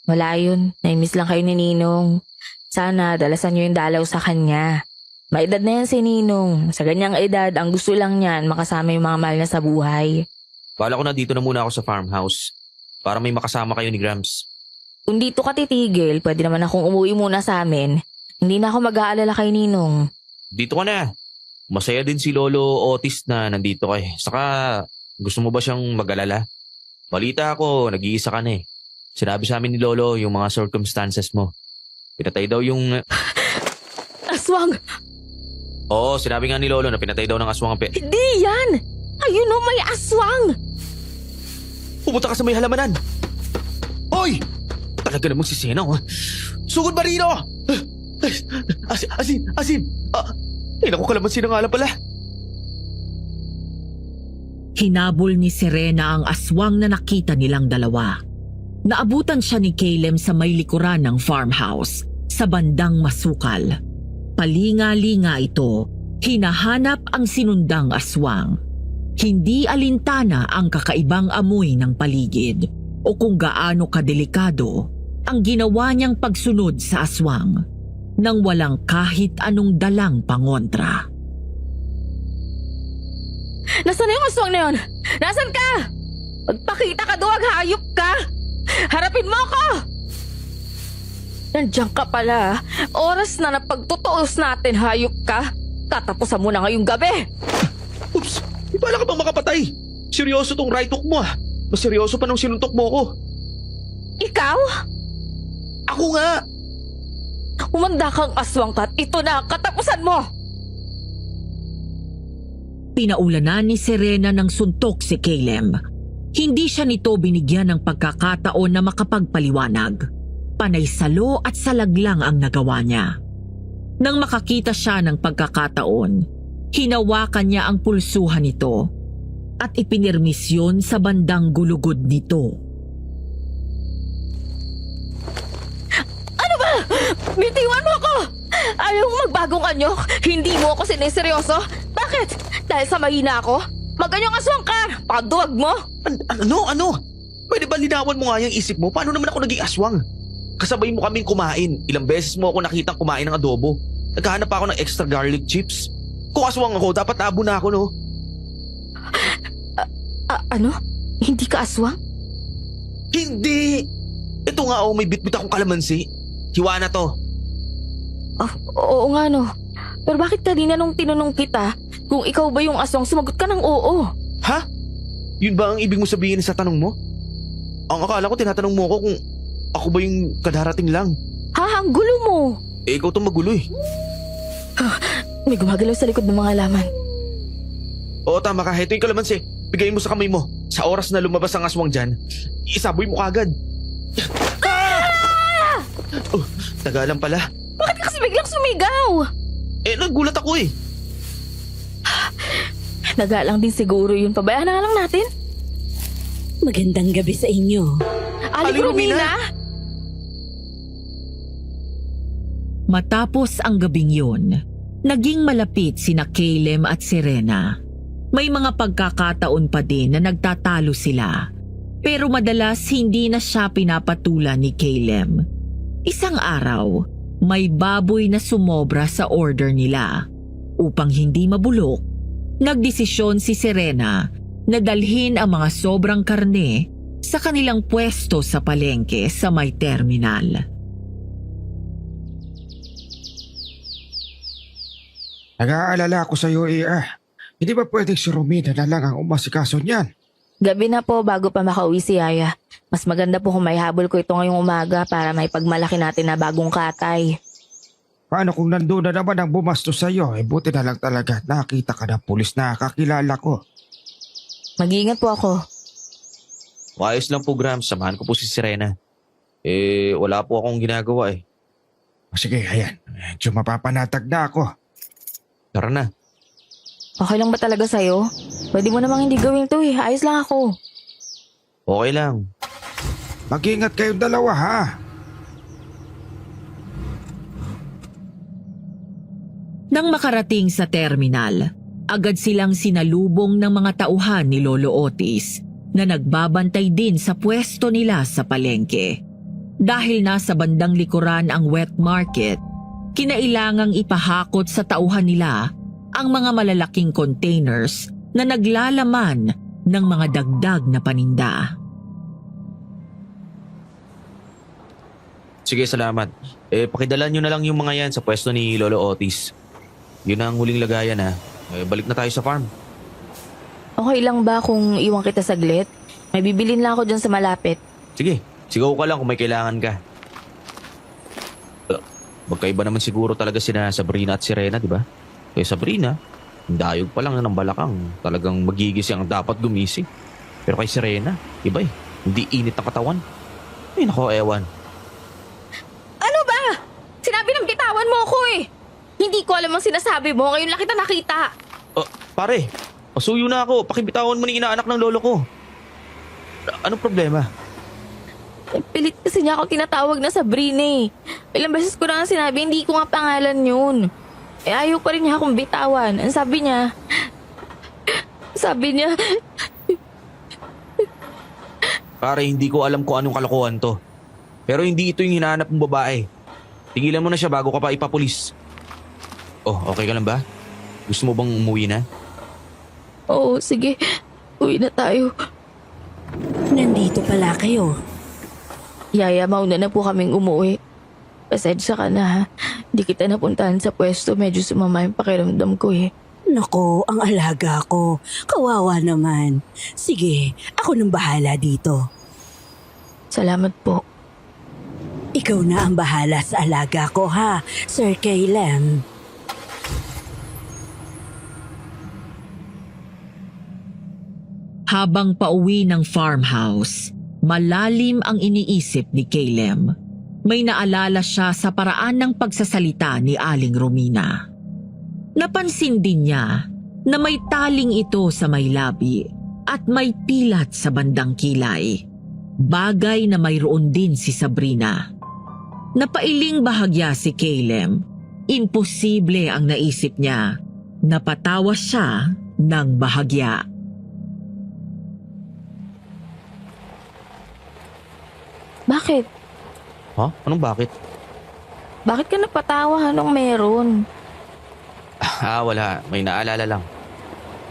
Wala yun. Naimiss lang kayo ni Ninong. Sana dalasan nyo yung dalaw sa kanya. May edad na yan si Ninong. Sa ganyang edad, ang gusto lang niyan, makasama yung mga mahal na sa buhay. Bala ko na dito na muna ako sa farmhouse para may makasama kayo ni Grams. Kung dito ka titigil, pwede naman akong umuwi muna sa amin. Hindi na ako mag-aalala kay Ninong. Dito ka na. Masaya din si Lolo Otis na nandito kay. Saka, gusto mo ba siyang mag-alala? Balita ako, nag-iisa ka na eh. Sinabi sa amin ni Lolo yung mga circumstances mo. Pinatay daw yung... Aswang! Oo, sinabi nga ni Lolo na pinatay daw ng aswang ang Hindi yan! Ayun o, may aswang! Pumunta ka sa may halamanan! Hoy! Talaga namang si Sena, oh. Sugod ba rito? Asim! Ay, naku, kalamansi na nga lang pala. Hinabol ni Serena ang aswang na nakita nilang dalawa. Naabutan siya ni Caleb sa may likuran ng farmhouse, sa bandang masukal. Palinga-linga ito, hinahanap ang sinundang aswang. Hindi alintana ang kakaibang amoy ng paligid o kung gaano kadelikado ang ginawa niyang pagsunod sa aswang nang walang kahit anong dalang pangontra. Nasaan na yung aswang na yun? Nasaan ka? Magpakita ka, duwag, hayop ka! Harapin mo ako! Nandiyan ka pala. Oras na pagtutuos natin, hayop ka. Tatapusan mo na ngayong gabi. Oops! Di bala ka bang makapatay? Seryoso tong right hook mo ah. Mas seryoso pa nung sinuntok mo ko. Ikaw? Ako nga! Umanda kang aswang ka at ito na ang katapusan mo! Pinaulanan ni Serena ng suntok si Caleb. Hindi siya nito binigyan ng pagkakataon na makapagpaliwanag. Panay salo at salaglang ang nagawa niya. Nang makakita siya ng pagkakataon, hinawakan niya ang pulsuhan nito at ipinirmisyon sa bandang gulugod nito. Ano ba? Bitiwan mo ako! Ayaw mo magbagong anyo? Hindi mo ako siniseryoso? Bakit? Dahil sa mahina ako? Maganyang aswang ka! Paduwag mo! Ano? Pwede ba linawan mo nga yung isip mo? Paano naman ako naging aswang? Kasabay mo kaming kumain. Ilang beses mo ako nakitang kumain ng adobo. Naghahanap pa ako ng extra garlic chips. Kung aswang ako, dapat abo na ako, no? Ano? Hindi ka aswang? Hindi! Ito nga, may bitbit akong kalamansi. Hiwa na to. Oo nga no. Pero bakit kanina nung tinanong kita kung ikaw ba yung aswang, sumagot ka ng oo? Ha? Yun ba ang ibig mo sabihin sa tanong mo? Ang akala ko tinatanong mo ako kung ako ba yung kadarating lang. Ha? Ang gulo mo! Ikaw itong magulo eh. May gumagalaw sa likod ng mga laman. Oo, tama ka. Ito yung kalamansi. Bigay mo sa kamay mo. Sa oras na lumabas ang aswang dyan, isaboy mo kagad. Tagalan pala. Bakit ka kasi biglang sumigaw? Nagulat ako eh. Nagalang din siguro yun. Pabayaan na nga lang natin. Magandang gabi sa inyo. Aling Romina! Matapos ang gabing yun, naging malapit sina Caleb at Serena. May mga pagkakataon pa din na nagtatalo sila. Pero madalas hindi na siya pinapatulan ni Caleb. Isang araw, may baboy na sumobra sa order nila. Upang hindi mabulok, nagdesisyon si Serena na dalhin ang mga sobrang karne sa kanilang pwesto sa palengke sa may terminal. Nag-aalala ako sa iyo, Hindi ba pwedeng si Romina na lang ang umasikaso niyan? Gabi na po bago pa makauwi si Yaya. Mas maganda po kung may habol ko ito ngayong umaga para may pagmalaki natin na bagong katay. Paano kung nandun na naman ang bumastos sa iyo? Buti na lang talaga nakita ka ng pulis na kakilala ko. Mag-iingat po ako. Ayos lang po, Grams. Samahan ko po si Serena. Wala po akong ginagawa eh. Sige, ayan. Medyo mapapanatag na ako. Tara na. Okay lang ba talaga sa'yo? Pwede mo namang hindi gawin to eh. Ayos lang ako. Okay lang. Mag-ingat kayong dalawa, ha? Nang makarating sa terminal, agad silang sinalubong ng mga tauhan ni Lolo Otis na nagbabantay din sa pwesto nila sa palengke. Dahil nasa bandang likuran ang wet market, kinailangang ipahakot sa tauhan nila ang mga malalaking containers na naglalaman ng mga dagdag na paninda. Sige, salamat. Pakidala nyo na lang yung mga yan sa pwesto ni Lolo Otis. Yun ang huling lagayan ha. Balik na tayo sa farm. Okay lang ba kung iwan kita saglit? May bibilin lang ako dyan sa malapit. Sige, sigaw ka lang kung may kailangan ka. Magkaiba naman siguro talaga sina Sabrina at Serena, di ba? Kaya Sabrina, dayog pa lang ng balakang. Talagang magigising ang dapat gumising. Pero kay Serena, iba eh. Hindi init ang katawan. Ay nako, ewan. Ano ba? Sinabi ng bitawan mo ako eh. Hindi ko alam ang sinasabi mo. Ngayon lang kita nakita. Pare, pasuyo na ako. Pakibitawan mo ni inaanak ng lolo ko. Anong problema? Pilit kasi niya ako tinatawag na Sabrina eh. Ilang beses ko na nga sinabi, hindi ko nga pangalan yun. Ayaw pa rin niya akong bitawan. Ang sabi niya... Pare, hindi ko alam kung anong kalokohan to. Pero hindi ito yung hinahanap mong babae. Tigilan mo na siya bago ka pa ipapulis. Okay ka lang ba? Gusto mo bang umuwi na? Oo, sige. Uwi na tayo. Nandito pala kayo. Yaya, mauna na po kaming umuwi. Pasensya ka na ha. Hindi kita napuntahan sa pwesto. Medyo sumama yung pakiramdam ko eh. Nako, ang alaga ko. Kawawa naman. Sige, ako nang bahala dito. Salamat po. Ikaw na ang bahala sa alaga ko ha, Sir Caleb. Habang pauwi ng farmhouse, malalim ang iniisip ni Caleb. May naalala siya sa paraan ng pagsasalita ni Aling Romina. Napansin din niya na may taling ito sa may labi at may pilat sa bandang kilay. Bagay na mayroon din si Sabrina. Napailing bahagya si Caleb. Imposible ang naisip niya. Napatawa siya ng bahagya. Bakit? Ha? Anong bakit? Bakit ka napatawa? Anong meron? Wala. May naalala lang.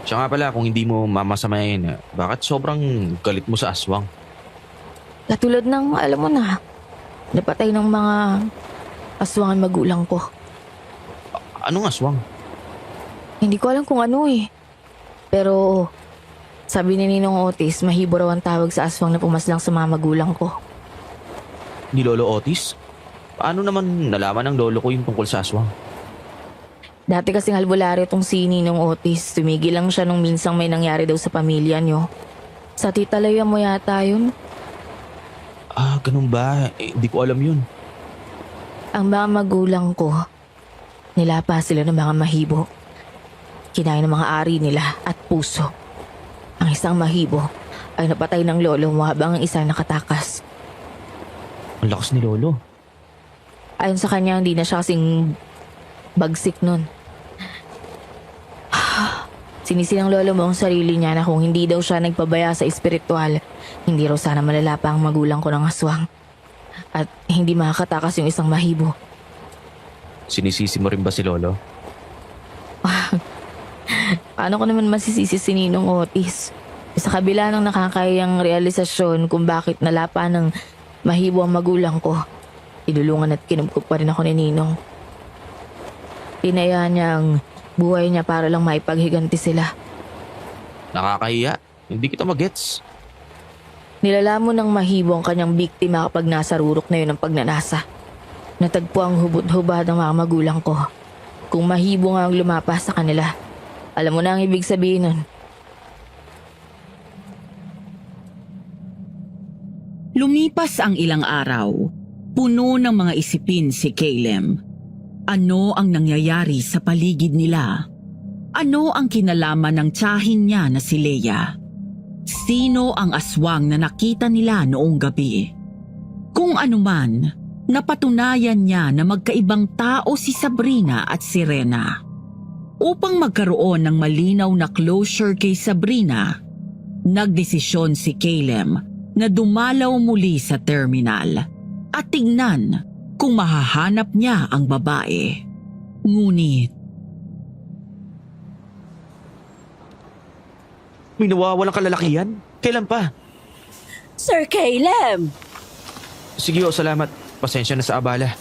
Siya nga pala, kung hindi mo mamasamayin, bakit sobrang galit mo sa aswang? Katulad ng, alam mo na, napatay ng mga aswangan magulang ko. Anong aswang? Hindi ko alam kung ano eh. Pero, sabi ni Ninong Otis, mahibo raw ang tawag sa aswang na pumaslang sa mga magulang ko. Ni Lolo Otis? Paano naman nalaman ng lolo ko yung tungkol sa aswang? Dati kasing albularyo tong si Ninong Otis. Tumigil lang siya nung minsang may nangyari daw sa pamilya niyo. Sa tita Leia mo yata yun. Ganun ba? Hindi ko alam yun. Ang mga magulang ko, nilapa sila ng mga mahibo. Kinain ng mga ari nila at puso. Ang isang mahibo ay napatay ng lolo mo habang ang isa ay nakatakas. Ang lakas ni Lolo. Ayon sa kanya, hindi na siya kasing bagsik nun. Sinisi ng lolo mo ang sarili niya na kung hindi daw siya nagpabaya sa espiritual, hindi raw sana malala pa ang magulang ko ng aswang. At hindi makakatakas yung isang mahibo. Sinisisi mo rin ba si Lolo? Paano ko naman masisisi si Ninong Otis? Sa kabila ng nakakayang realisasyon kung bakit nalapa ng mahibo ang magulang ko, idulungan at kinubkob pa rin ako ni Ninong. Pinaya niya ang buhay niya para lang maipaghiganti sila. Nakakahiya. Hindi kita magets. Nilalamon ng mahibo ang kanyang biktima kapag nasa rurok na yun ang pagnanasa. Natagpo ang hubot-hubad ng mga magulang ko. Kung mahibo nga ang lumapas sa kanila, alam mo na ang ibig sabihin nun. Lumipas ang ilang araw. Puno ng mga isipin si Caleb. Ano ang nangyayari sa paligid nila? Ano ang kinalaman ng tiyahin niya na si Leia? Sino ang aswang na nakita nila noong gabi? Kung anuman, napatunayan niya na magkaibang tao si Sabrina at si Rena. Upang magkaroon ng malinaw na closure kay Sabrina, nagdesisyon si Caleb na dumalaw muli sa terminal at tignan kung mahahanap niya ang babae. Ngunit May nawawalang kalalakihan? Kailan pa? Sir Caleb! Sige salamat. Pasensya na sa abala.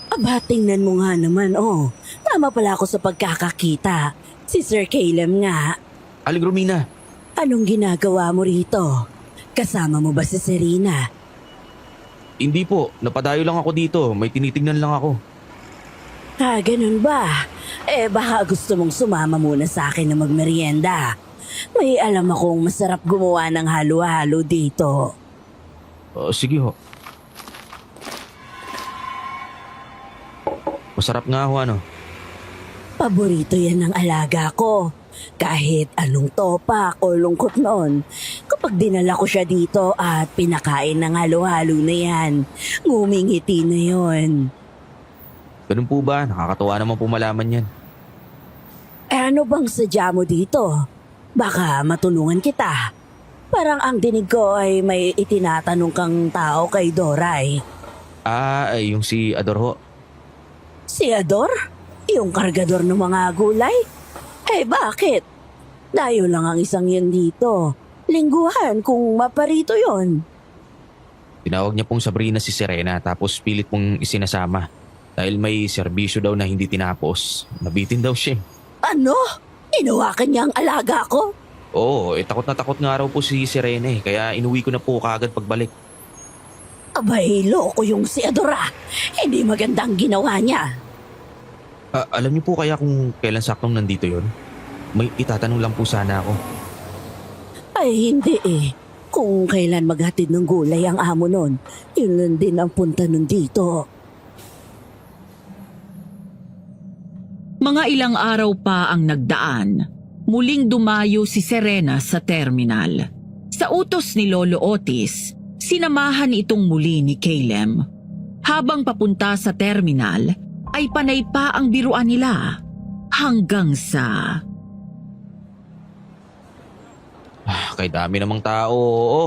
Aba, tingnan mo nga naman, oh. Tama pala ako sa pagkakakita. Si Sir Caleb nga. Aling Romina, Anong ginagawa mo rito? Kasama mo ba si Serena? hindi po. Napadayo lang ako dito. May tinitingnan lang ako. Ganun ba? Baka gusto mong sumama muna sa akin na magmerienda. May alam akong masarap gumawa ng halo-halo dito. Sige ho. Masarap nga ho ano. Paborito yan ng alaga ko. Kahit anong topak o lungkot noon, kapag dinala ko siya dito at pinakain ng halo-halo na yan, ngumingiti na yon. Ganun po ba? Nakakatuwa naman po malaman yan. Ano bang sadya mo dito? Baka matulungan kita. Parang ang dinig ko ay may itinatanong kang tao kay Doray. Ay yung si Ador ho. Si Ador? Yung kargador ng mga gulay? Bakit? Dayo lang ang isang yan dito. Lingguhan kung maparito yon. Tinawag niya pong Sabrina si Serena tapos pilit pong isinasama. Dahil may serbisyo daw na hindi tinapos. Nabitin daw siya. Ano? Inawakan niya ang alaga ko? Oo, takot na takot nga raw po si Serena kaya inuwi ko na po kaagad pagbalik. Abay, loko yung si Adora. Hindi magandang ginawa niya. Alam niyo po kaya kung kailan saktong nandito yon? May itatanong lang po sana ako. Ay, hindi eh. Kung kailan maghatid ng gulay ang amo nun, yun din ang punta nun dito. mga ilang araw pa ang nagdaan. Muling dumayo si Serena sa terminal. Sa utos ni Lolo Otis, sinamahan itong muli ni Caleb. Habang papunta sa terminal, ay panay pa ang biruan nila hanggang sa... Kay dami namang tao, oo.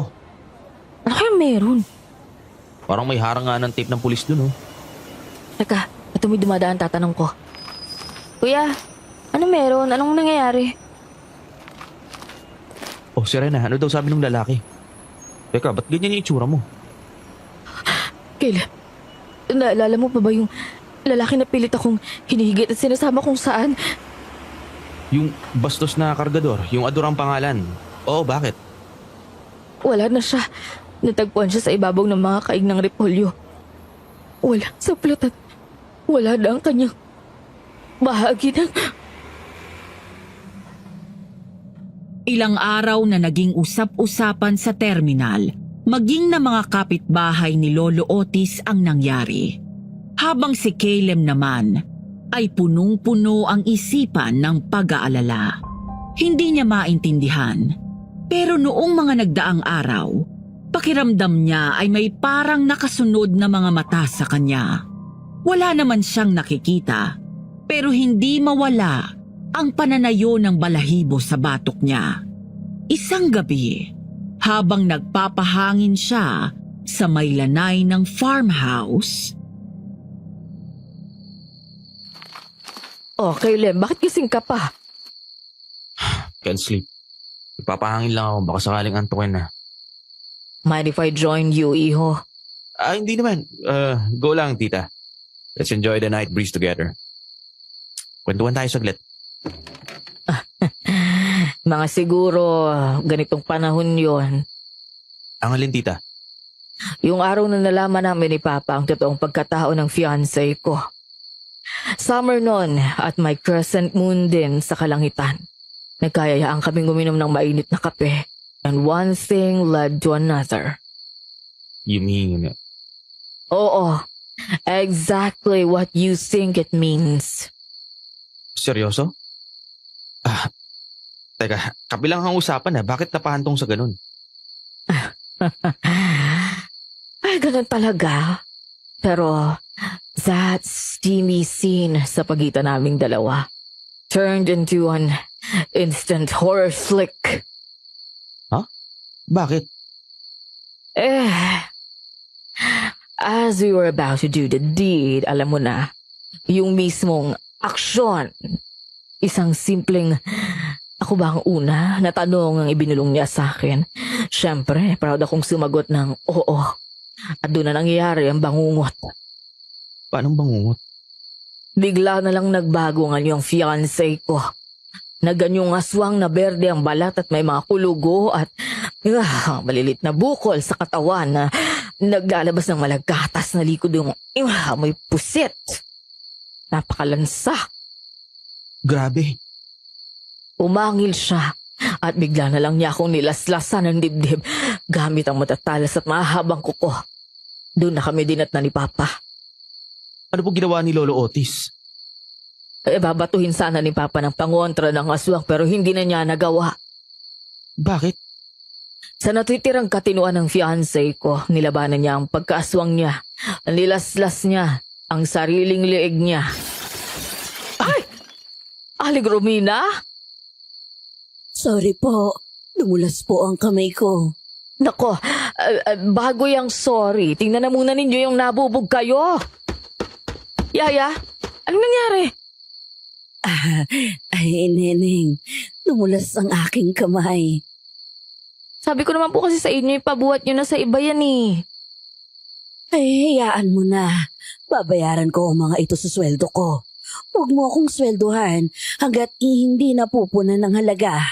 Ano kaya meron? Parang may harang nga ng tape ng pulis dun, oh. Teka, ito may dumadaan tatanong ko. Kuya, ano meron? Anong nangyayari? Oh, Serena, ano daw sabi ng lalaki? Teka, ba't ganyan yung itsura mo? Caleb, naalala mo pa ba yung lalaki na pilit akong hinihigit at sinasama kung saan? Yung bastos na kargador, yung adorang pangalan. Oo, bakit? Wala na siya. Natagpuan siya sa ibabaw ng mga kaig ng repolyo. Wala sa plot at wala na ang kanyang bahagi ng... Ilang araw na naging usap-usapan sa terminal, maging na mga kapitbahay ni Lolo Otis ang nangyari. Habang si Caleb naman ay punong-puno ang isipan ng pag-aalala. Hindi niya maintindihan, pero noong mga nagdaang araw, pakiramdam niya ay may parang nakasunod na mga mata sa kanya. Wala naman siyang nakikita, pero hindi mawala ang pananayo ng balahibo sa batok niya. Isang gabi, habang nagpapahangin siya sa may lanay ng farmhouse. Oh, Caleb, bakit gising ka pa? Can't sleep. Ipapahangin lang ako, baka sakaling antukin na. Mind if I join you, iho? Ah, hindi naman. Go lang, tita. Let's enjoy the night breeze together. Kwentuhan tayo saglit. Mga siguro, ganitong panahon yon. Ang alin, tita? Yung araw na nalaman namin ni Papa ang totoong pagkatao ng fiancé ko. Summer noon at may crescent moon din sa kalangitan. Nagkayayaan kaming uminom ng mainit na kape. And one thing led to another. You mean... Oo, exactly what you think it means. Seryoso? Teka, kabilang ang usapan Bakit napahantong sa ganun? Ay, ganun talaga. Pero that steamy scene sa pagitan naming dalawa turned into an instant horror flick. Bakit? As we were about to do the deed, alam mo na, yung mismong aksyon. Isang simpleng, ako ba ang una na tanong ang ibinulong niya sa akin? Siyempre, proud akong sumagot ng oo. At doon na nangyayari ang bangungot. Paanong bangungot? Bigla na lang nagbago nga yung fiancé ko. Naganyong aswang na berde ang balat at may mga kulugo at malilit na bukol sa katawan na naglalabas ng malagatas na likod yung may pusit. Napakalansa. Grabe. Umangil siya at bigla na lang niya akong nilaslasan ng dibdib gamit ang matatalas at mahabang kuko. Doon na kami dinat na ni Papa. Ano po ginawa ni Lolo Otis? Babatuhin sana ni Papa ng pangontra ng aswang pero hindi na niya nagawa. Bakit? Sa natitirang katinuan ng fiancé ko, nilabanan niya ang pagkaaswang niya. Nilaslas niya ang sariling leeg niya. Ay! Aling Romina? Sorry po. Dumulas po ang kamay ko. Nako, bago yung sorry, tingnan na muna ninyo yung nabubog kayo. Yaya, anong nangyari? Ay, Neneng. Dumulas ang aking kamay. Sabi ko naman po kasi sa inyo, ipabuhat nyo na sa iba yan eh. Ay, hayaan mo na. Babayaran ko ang mga ito sa sweldo ko. Huwag mo akong sweldohan hanggat hindi napupunan ng halaga.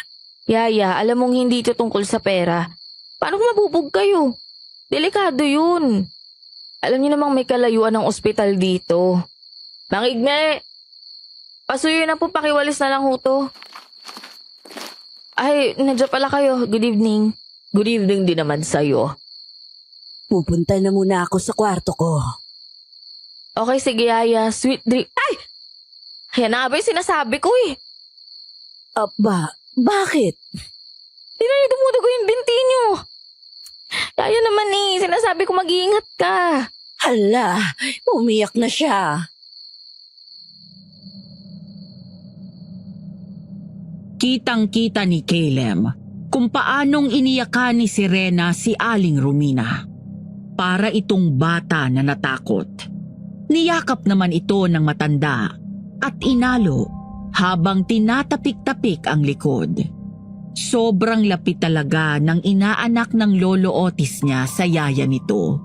Yaya, alam mong hindi ito tungkol sa pera. Paano kung mabubog kayo? Delikado yun. Alam niyo namang may kalayuan ng ospital dito. Mang Igme! Pasuyo na po, pakiwalis na lang ho to. Ay, nandiyan pala kayo. Good evening. Good evening din naman sa'yo. Pupunta na muna ako sa kwarto ko. Okay, sige, Yaya. Sweet dream. Ay! Yan na nga ba yung sinasabi ko eh. Aba, bakit? Di na yung dumudugo yung binti nyo. Yaya naman eh. Sinasabi ko mag-iingat ka. Hala, umiyak na siya. Kitang-kita ni Caleb kung paanong iniyakan ni Serena si Aling Romina. para itong bata na natakot. Niyakap naman ito ng matanda at inalo habang tinatapik-tapik ang likod. Sobrang lapit talaga ng inaanak ng lolo Otis niya sa yaya nito.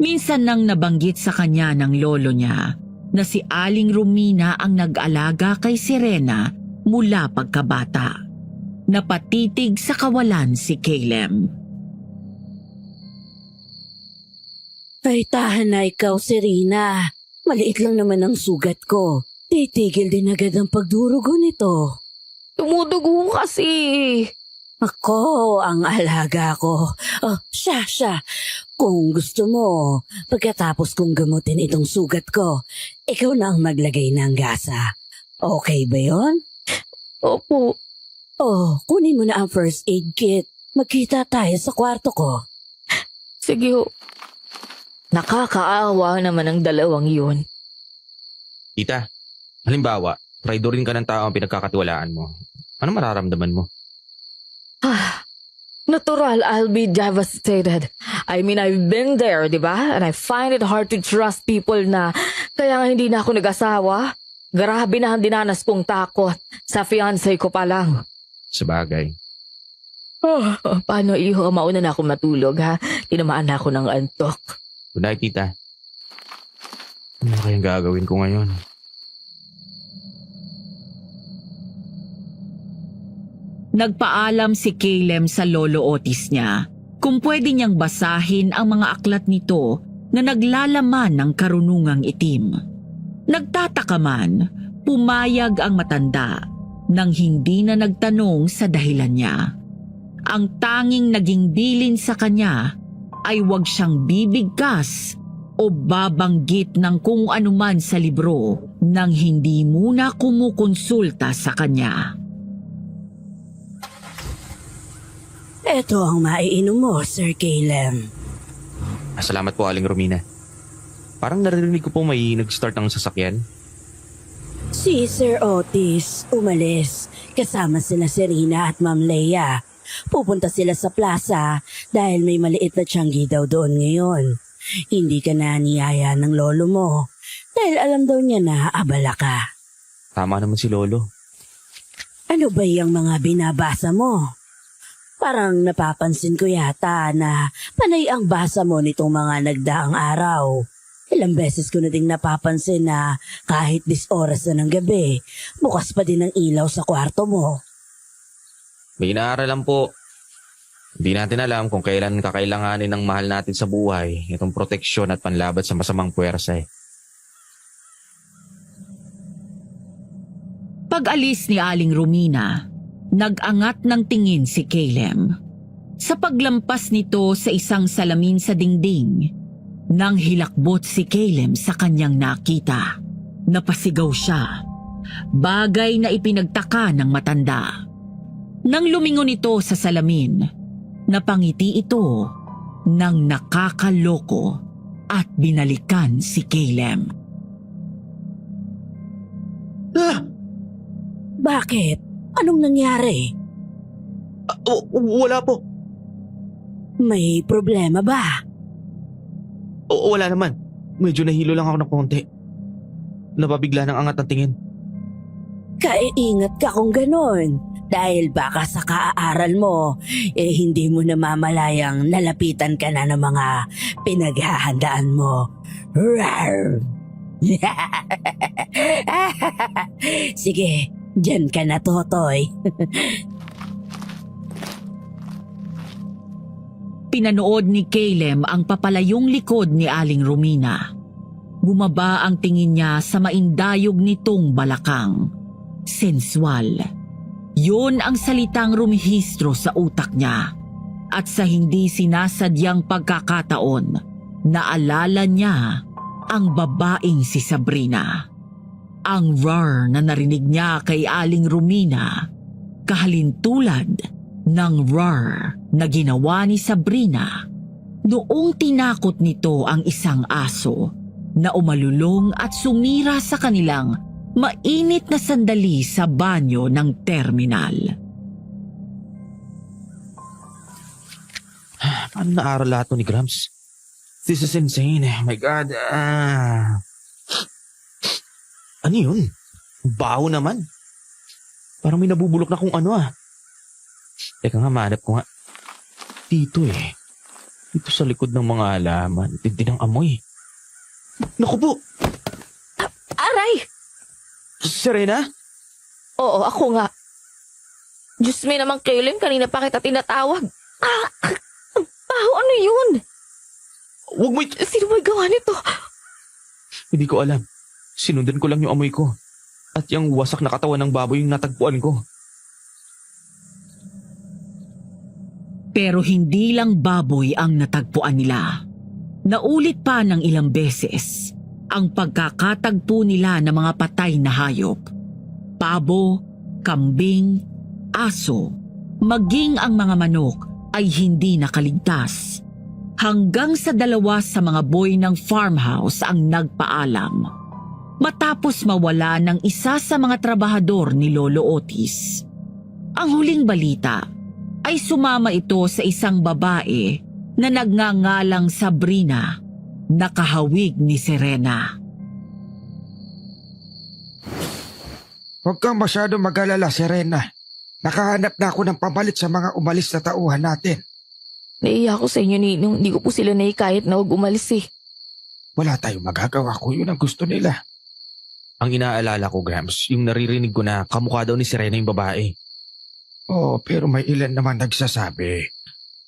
Minsan nang nabanggit sa kanya ng lolo niya na si Aling Romina ang nag-alaga kay Serena mula pagkabata. Napatitig sa kawalan si Caleb. Ay, tahan na ikaw, Serena. Maliit lang naman ang sugat ko. Titigil din agad ang pagdurugo nito. Tumudugo kasi. Ako ang alaga ko. Oh, siya. Kung gusto mo, pagkatapos kong gamutin itong sugat ko, ikaw na ang maglagay ng gasa. Okay ba yon? Opo. Oh, kunin mo na ang first aid kit. Magkita tayo sa kwarto ko. Sige ho. Nakakaawa naman ang dalawang yun. Tita, halimbawa, traidorin ka ng tao ang pinagkakatiwalaan mo. Ano mararamdaman mo? Natural, I'll be devastated. I mean, I've been there, di ba? And I find it hard to trust people na kaya nga hindi na ako nag-asawa. Grabe na ang dinanas kong takot sa fiancé ko pa lang. Sabagay. Paano, iho? Mauna na ako matulog, ha? Tinamaan na ako ng antok. Good night, tita. Ano kayang gagawin ko ngayon? Nagpaalam si Caleb sa lolo Otis niya kung pwede niyang basahin ang mga aklat nito na naglalaman ng karunungang itim. Nagtataka man, pumayag ang matanda nang hindi na nagtanong sa dahilan niya. Ang tanging naging bilin sa kanya ay huwag siyang bibigkas o babanggit ng kung anuman sa libro nang hindi muna kumukonsulta sa kanya. Ito ang maiinom mo, Sir Caleb. Salamat po, Aling Romina. Parang naririnig ko po may nag-start ng sasakyan. Si Sir Otis umalis. Kasama sila Serena at Ma'am Leia. Pupunta sila sa plaza dahil may maliit na tiyanggi daw doon ngayon. Hindi ka na niyaya ng lolo mo dahil alam daw niya na abala ka. Tama naman si Lolo. Ano ba yung mga binabasa mo? Parang napapansin ko yata na panay ang basa mo nitong mga nagdaang araw. Ilang beses ko na ding napapansin na kahit 10 oras na ng gabi, bukas pa din ang ilaw sa kwarto mo. May inaaralan po. Hindi natin alam kung kailan kakailanganin ng mahal natin sa buhay itong proteksyon at panlaban sa masamang puwersa. Pag-alis ni Aling Romina, nag-angat ng tingin si Caleb. Sa paglampas nito sa isang salamin sa dingding, nang hilakbot si Caleb sa kanyang nakita. Napasigaw siya, bagay na ipinagtaka ng matanda. Nang lumingon ito sa salamin, napangiti ito ng nakakaloko at binalikan si Caleb. Bakit? Anong nangyari? Wala po. May problema ba? Wala naman. Medyo nahilo lang ako ng konti. Napabigla ng angat ng tingin. Kaiingat ka kung ganon. Dahil baka sa kaaaral mo, hindi mo namamalayang nalapitan ka na ng mga pinaghahandaan mo. Rawr! Sige, dyan ka na, Totoy. Pinanood ni Caleb ang papalayong likod ni Aling Romina. Bumaba ang tingin niya sa maindayog nitong balakang. Sensual. Yun ang salitang rumihistro sa utak niya. At sa hindi sinasadyang pagkakataon, naalala niya ang babaeng si Sabrina. Ang roar na narinig niya kay Aling Romina, kahalintulad ng roar na ginawa ni Sabrina noong tinakot nito ang isang aso na umalulong at sumira sa kanilang mainit na sandali sa banyo ng terminal. Paano naaral lahat to ni Grams? This is insane. Oh my God. Ano yun? Baho naman. Parang may nabubulok na kung ano Teka nga, mahanap ko nga. Dito Dito sa likod ng mga halaman. Tindi ng amoy. Naku po! Aray! Serena? Oo, ako nga. Diyos me naman, Caleb, kanina pa kita tinatawag. Ang baho, ano yun? Huwag mo Sino ba gawa nito? Hindi ko alam. Sinundan ko lang yung amoy ko. At yung wasak na katawan ng baboy yung natagpuan ko. Pero hindi lang baboy ang natagpuan nila. Naulit pa ng ilang beses ang pagkakatagpo nila ng mga patay na hayop. Pabo, kambing, aso, maging ang mga manok ay hindi nakaligtas. Hanggang sa 2 sa mga boy ng farmhouse ang nagpaalam. Matapos mawala ng isa sa mga trabahador ni Lolo Otis. Ang huling balita ay sumama ito sa isang babae na nagngangalang Sabrina, nakahawig ni Serena. Huwag kang masyado mag-alala, Serena. Nakahanap na ako ng pabalit sa mga umalis na tauhan natin. Naiiyak ako sa inyo, Ninong. Hindi ko po sila naikahit na huwag umalis Wala tayong magagawa kung yun ang gusto nila. Ang inaalala ko, Gramps, yung naririnig ko na kamukha daw ni Serena yung babae. Oo, pero may ilan naman nagsasabi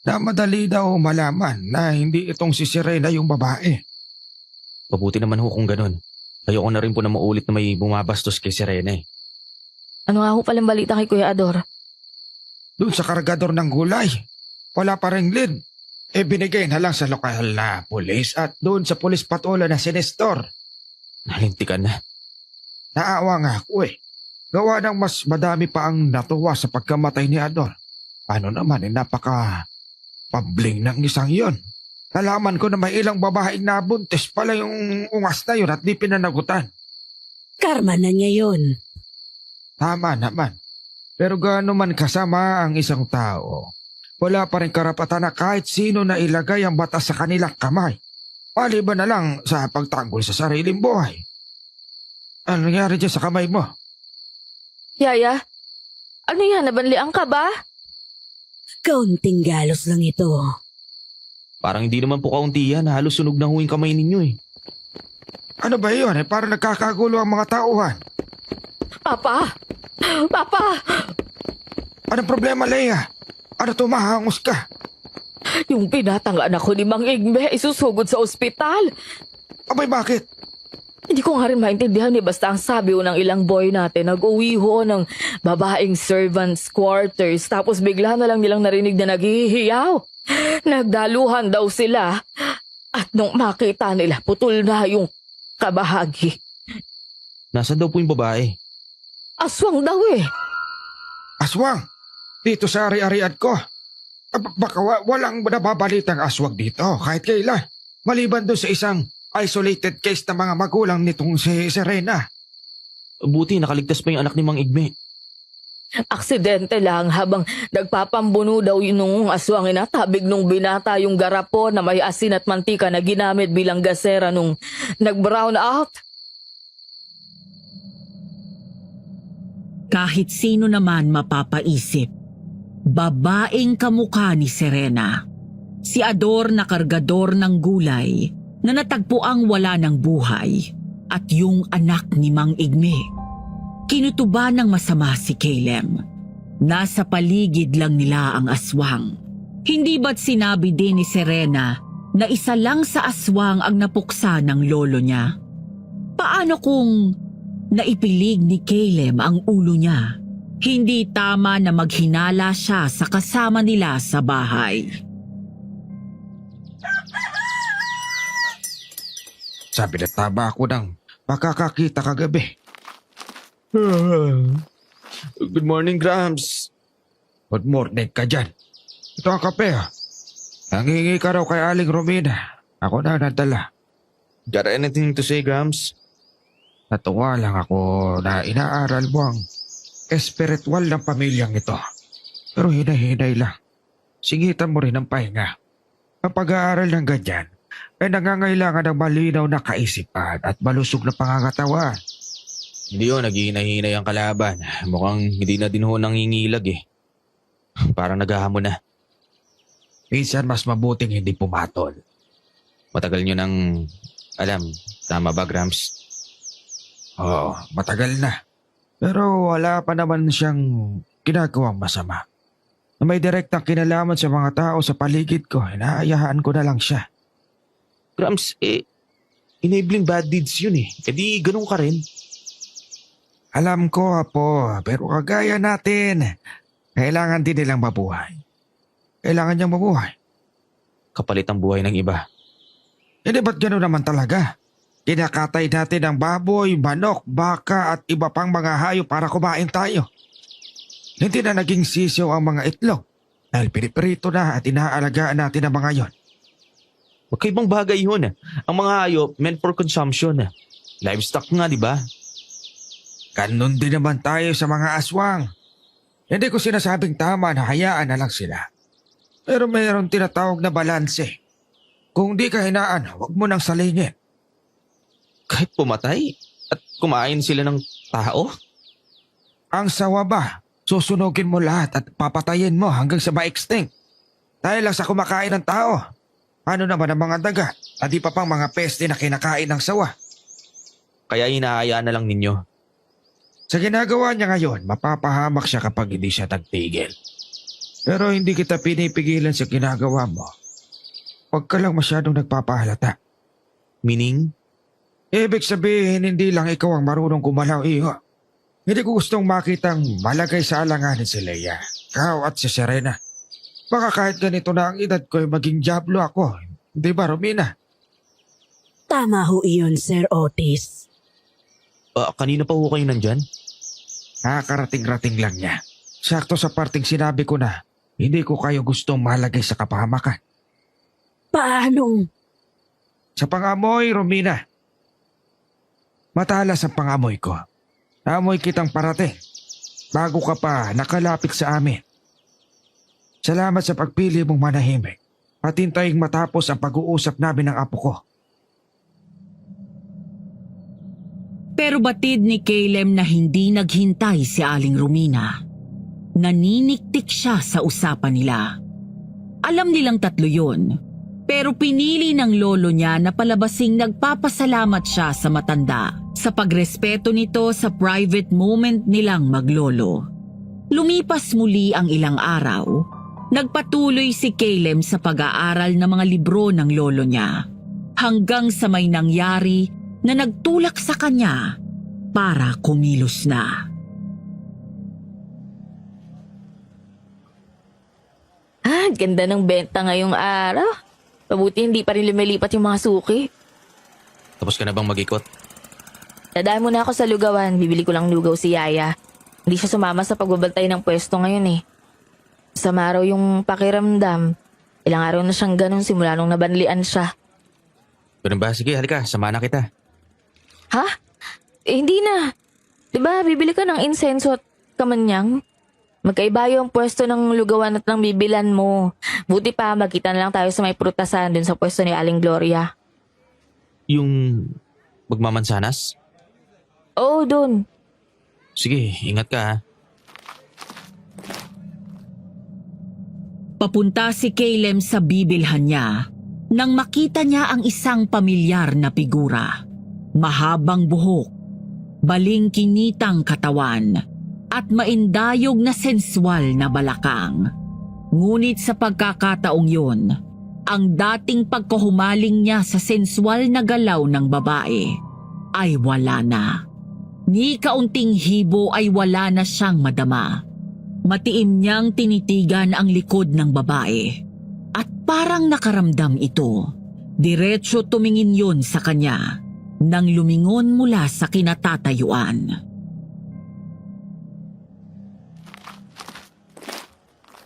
na madali daw malaman na hindi itong si Serena yung babae. Mabuti naman ho kung ganun. Ayoko na rin po na maulit na may bumabastos kay Serena Ano nga ho palang balita kay Kuya Ador? Doon sa kargador ng gulay, wala pa ring lead. Binigay na lang sa lokal na pulis at doon sa pulis patola na si Nestor. Nalintikan na. Naawa nga ako Gawa ng mas madami pa ang natuwa sa pagkamatay ni Ador. Ano naman napaka-pabling ng isang yon. Nalaman ko na may ilang babaeng nabuntis pala yung ungas na yun at di pinanagutan. Karma na niya yun. Tama naman. Pero gaano man kasama ang isang tao, wala pa rin karapatan na kahit sino na ilagay ang batas sa kanilang kamay. Maliban na lang sa pagtanggol sa sariling buhay. Ano nangyari dyan sa kamay mo? Yaya, ano yan? Nabanlian ka ba? Kaunting galos lang ito. Parang hindi naman po kaunti yan. Halos sunog na huwing kamay ninyo Ano ba yun? Parang nagkakagulo ang mga tauhan. Papa! Papa! Anong problema, Leia? Ano tumahangos ka? Yung binatang anak ko ni Mang Igme isusugod sa ospital. Abay, bakit? Hindi ko nga rin maintindihan basta ang sabi ng ilang boy natin, nag-uwi ho ng babaeng servants quarters tapos bigla na lang nilang narinig na naghihiyaw. Nagdaluhan daw sila at nung makita nila putol na yung kabahagi. Nasaan daw po yung babae? Aswang daw Aswang? Dito sa ari-arian ko. Baka walang nababalitang aswang dito kahit kailan. Maliban doon sa isang isolated case ng mga magulang nitong si Serena. Buti nakaligtas pa yung anak ni Mang Igme. Aksidente lang habang nagpapambuno daw yung aswang inatabig nung binata yung garapo na may asin at mantika na ginamit bilang gasera nung nag-brown out. Kahit sino naman mapapaisip, babaeng kamukha ni Serena. Si Ador na kargador ng gulay na natagpuang wala ng buhay at yung anak ni Mang Igme. Kinutuba ng masama si Caleb. Nasa paligid lang nila ang aswang. Hindi ba't sinabi din ni Serena na isa lang sa aswang ang napuksa ng lolo niya? Paano kung naipilig ni Caleb ang ulo niya? Hindi tama na maghinala siya sa kasama nila sa bahay. Sabi na tama ako ng makakakita kagabi. Good morning, Gramps. Good morning ka dyan. Ito ang kape Nangingi ka raw kay Aling Romina. Ako na nadala. Got anything to say, Gramps? Natuwa lang ako na inaaral mo ang espiritual ng pamilyang ito. Pero hinay-hinay lang. Singitan mo rin ang pahinga. Ang pag-aaral ng ganyan ay nangangailangan ng malinaw na kaisipan at malusog na pangangatawan. Hindi ho, naghihinay-hinay ang kalaban. Mukhang hindi na din ho nangingilag eh. Parang naghahamon na. Minsan mas mabuting hindi pumatol. Matagal nyo nang alam. Tama ba, Gramps? Oo, matagal na. Pero wala pa naman siyang ginagawang masama. Na may direktang kinalaman sa mga tao sa paligid ko, inaayaan ko na lang siya. Gramps, enabling bad deeds yun eh. E di ganun ka rin. Alam ko, Apo, pero kagaya natin, kailangan din nilang mabuhay. Kailangan niyang mabuhay. Kapalit ang buhay ng iba. Hindi ba't gano'n naman talaga? Kinakatay natin ang baboy, manok, baka at iba pang mga hayop para kumain tayo. Hindi na naging sisiw ang mga itlog dahil piniprito na at inaalagaan natin ang mga yon. Magkaibang bagay yun. Ang mga hayop meant for consumption. Livestock nga, di ba? Ganon din naman tayo sa mga aswang. Hindi ko sinasabing tama na hayaan na lang sila. Pero mayroon tinatawag na balanse. Kung di ka hinaan, huwag mo nang salingin. Kahit pumatay at kumain sila ng tao? Ang sawa ba, susunugin mo lahat at papatayin mo hanggang sa ma-extinct. Dahil lang sa kumakain ng tao. Ano naman ang mga daga at di pa pang mga peste na kinakain ng sawa. Kaya inaayaan na lang ninyo. Sa ginagawa niya ngayon, mapapahamak siya kapag hindi siya nagtigil. Pero hindi kita pinipigilan sa ginagawa mo. Huwag ka lang masyadong nagpapahalata. Meaning? Ibig sabihin, hindi lang ikaw ang marunong gumalaw, iho. Hindi ko gustong makitang malagay sa alanganin si Leia, ikaw at si Serena. Baka kahit ganito na ang edad ko ay maging diablo ako. Hindi ba, Romina? Tama ho iyon, Sir Otis. Kanina pa ho kayo nandyan? Nakakarating-rating lang niya. Sakto sa parting sinabi ko na, hindi ko kayo gustong malagay sa kapahamakan. Paanong? Sa pangamoy, Romina. Matalas ang pangamoy ko. Amoy kitang parating. Bago ka pa nakalapit sa amin. Salamat sa pagpili mong manahimik. Patintaying matapos ang pag-uusap namin ng apo ko. Pero batid ni Caleb na hindi naghintay si Aling Romina. Naniniktik siya sa usapan nila. Alam nilang tatlo yun, pero pinili ng lolo niya na palabasing nagpapasalamat siya sa matanda sa pagrespeto nito sa private moment nilang maglolo. Lumipas muli ang ilang araw. Nagpatuloy si Caleb sa pag-aaral ng mga libro ng lolo niya hanggang sa may nangyari na nagtulak sa kanya para kumilos na. Ganda ng benta ngayong araw. Mabuti hindi pa rin lumilipat yung mga suki. Tapos ka na bang mag-ikot? Dadaan muna ako sa lugawan. Bibili ko lang lugaw si Yaya. Hindi siya sumama sa pagbabantay ng pwesto ngayon eh. Sama raw yung pakiramdam. Ilang araw na siyang ganun simula nung nabanlian siya. Ganun ba? Sige, halika. Sama na kita. Ha? Hindi na. Diba bibili ka ng insenso at kamanyang? Magkaiba yung pwesto ng lugawan at ng bibilan mo. Buti pa, magkita na lang tayo sa may prutasan dun sa pwesto ni Aling Gloria. Yung magmamansanas? Oo, dun. Sige, ingat ka ha. Papunta si Caleb sa bibilhan niya nang makita niya ang isang pamilyar na figura. Mahabang buhok, baling kinitang katawan, at maindayog na sensual na balakang. Ngunit sa pagkakataong yun, ang dating pagkahumaling niya sa sensual na galaw ng babae ay wala na. Ni kaunting hibo ay wala na siyang madama. Matiim niyang tinitigan ang likod ng babae at parang nakaramdam ito. Diretso tumingin yun sa kanya nang lumingon mula sa kinatatayuan.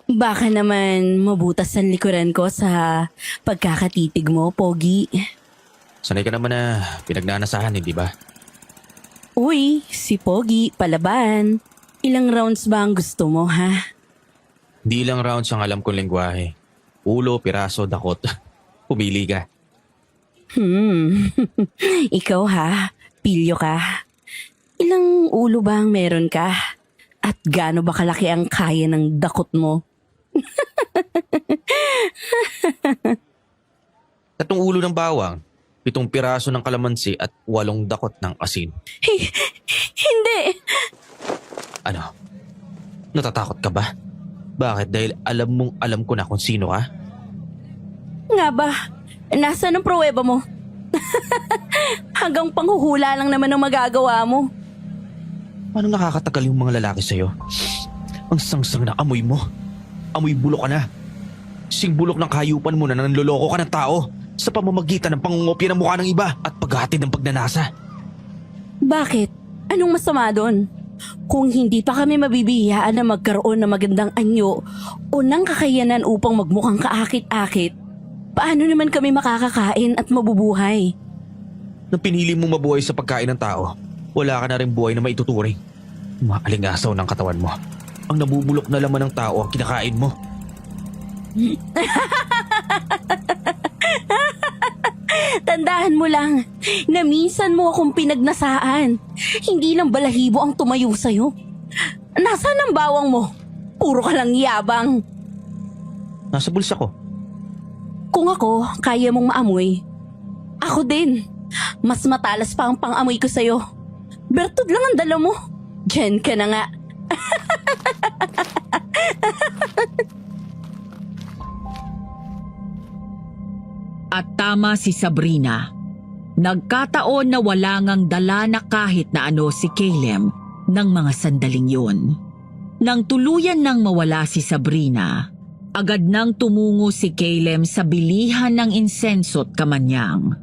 Baka naman mabutas ang likuran ko sa pagkakatitig mo, Pogi. Sanay ka naman na pinagnanasahan, hindi ba? Uy, si Pogi, palaban. Ilang rounds ba ang gusto mo, ha? Hindi lang rounds ang alam kong lengguwahe. Ulo, piraso, dakot. Pumili ka. Ikaw ha, pilyo ka. Ilang ulo ba ang meron ka? At gaano ba kalaki ang kaya ng dakot mo? 3 ulo ng bawang, 7 piraso ng kalamansi at 8 dakot ng asin. Hindi! Ano? Natatakot ka ba? Bakit? Dahil alam ko na kung sino ka? Nga ba? Nasaan ang pruweba mo? Hanggang panghuhula lang naman ang magagawa mo. Paano nakakatagal yung mga lalaki sa'yo? Ang sangsang na amoy mo. Amoy bulok ka na. Singbulok ng kahayupan mo na nanloloko ka ng tao sa pamamagitan ng pangungopya ng mukha ng iba at paghatid ng pagnanasa. Bakit? Anong masama doon? Kung hindi pa kami mabibihiyaan na magkaroon ng magandang anyo o ng kakayanan upang magmukhang kaakit-akit, paano naman kami makakakain at mabubuhay? Nang pinili mong mabuhay sa pagkain ng tao, wala ka na rin buhay na maituturing. Maalingasaw ng katawan mo. Ang nabubulok na laman ng tao ang kinakain mo. Tandaan mo lang na minsan mo akong pinagnasaan. Hindi lang balahibo ang tumayo sa'yo. Nasaan ang bawang mo? Puro ka lang yabang. Nasa bulsa ko. Kung ako, kaya mong maamoy. Ako din. Mas matalas pa ang pang-amoy ko sa'yo. Bertod lang ang dala mo. Diyan ka na nga. At tama si Sabrina. Nagkataon na wala ngang dala na kahit na ano si Caleb ng mga sandaling yun. Nang tuluyan nang mawala si Sabrina, agad nang tumungo si Caleb sa bilihan ng insenso't kamanyang.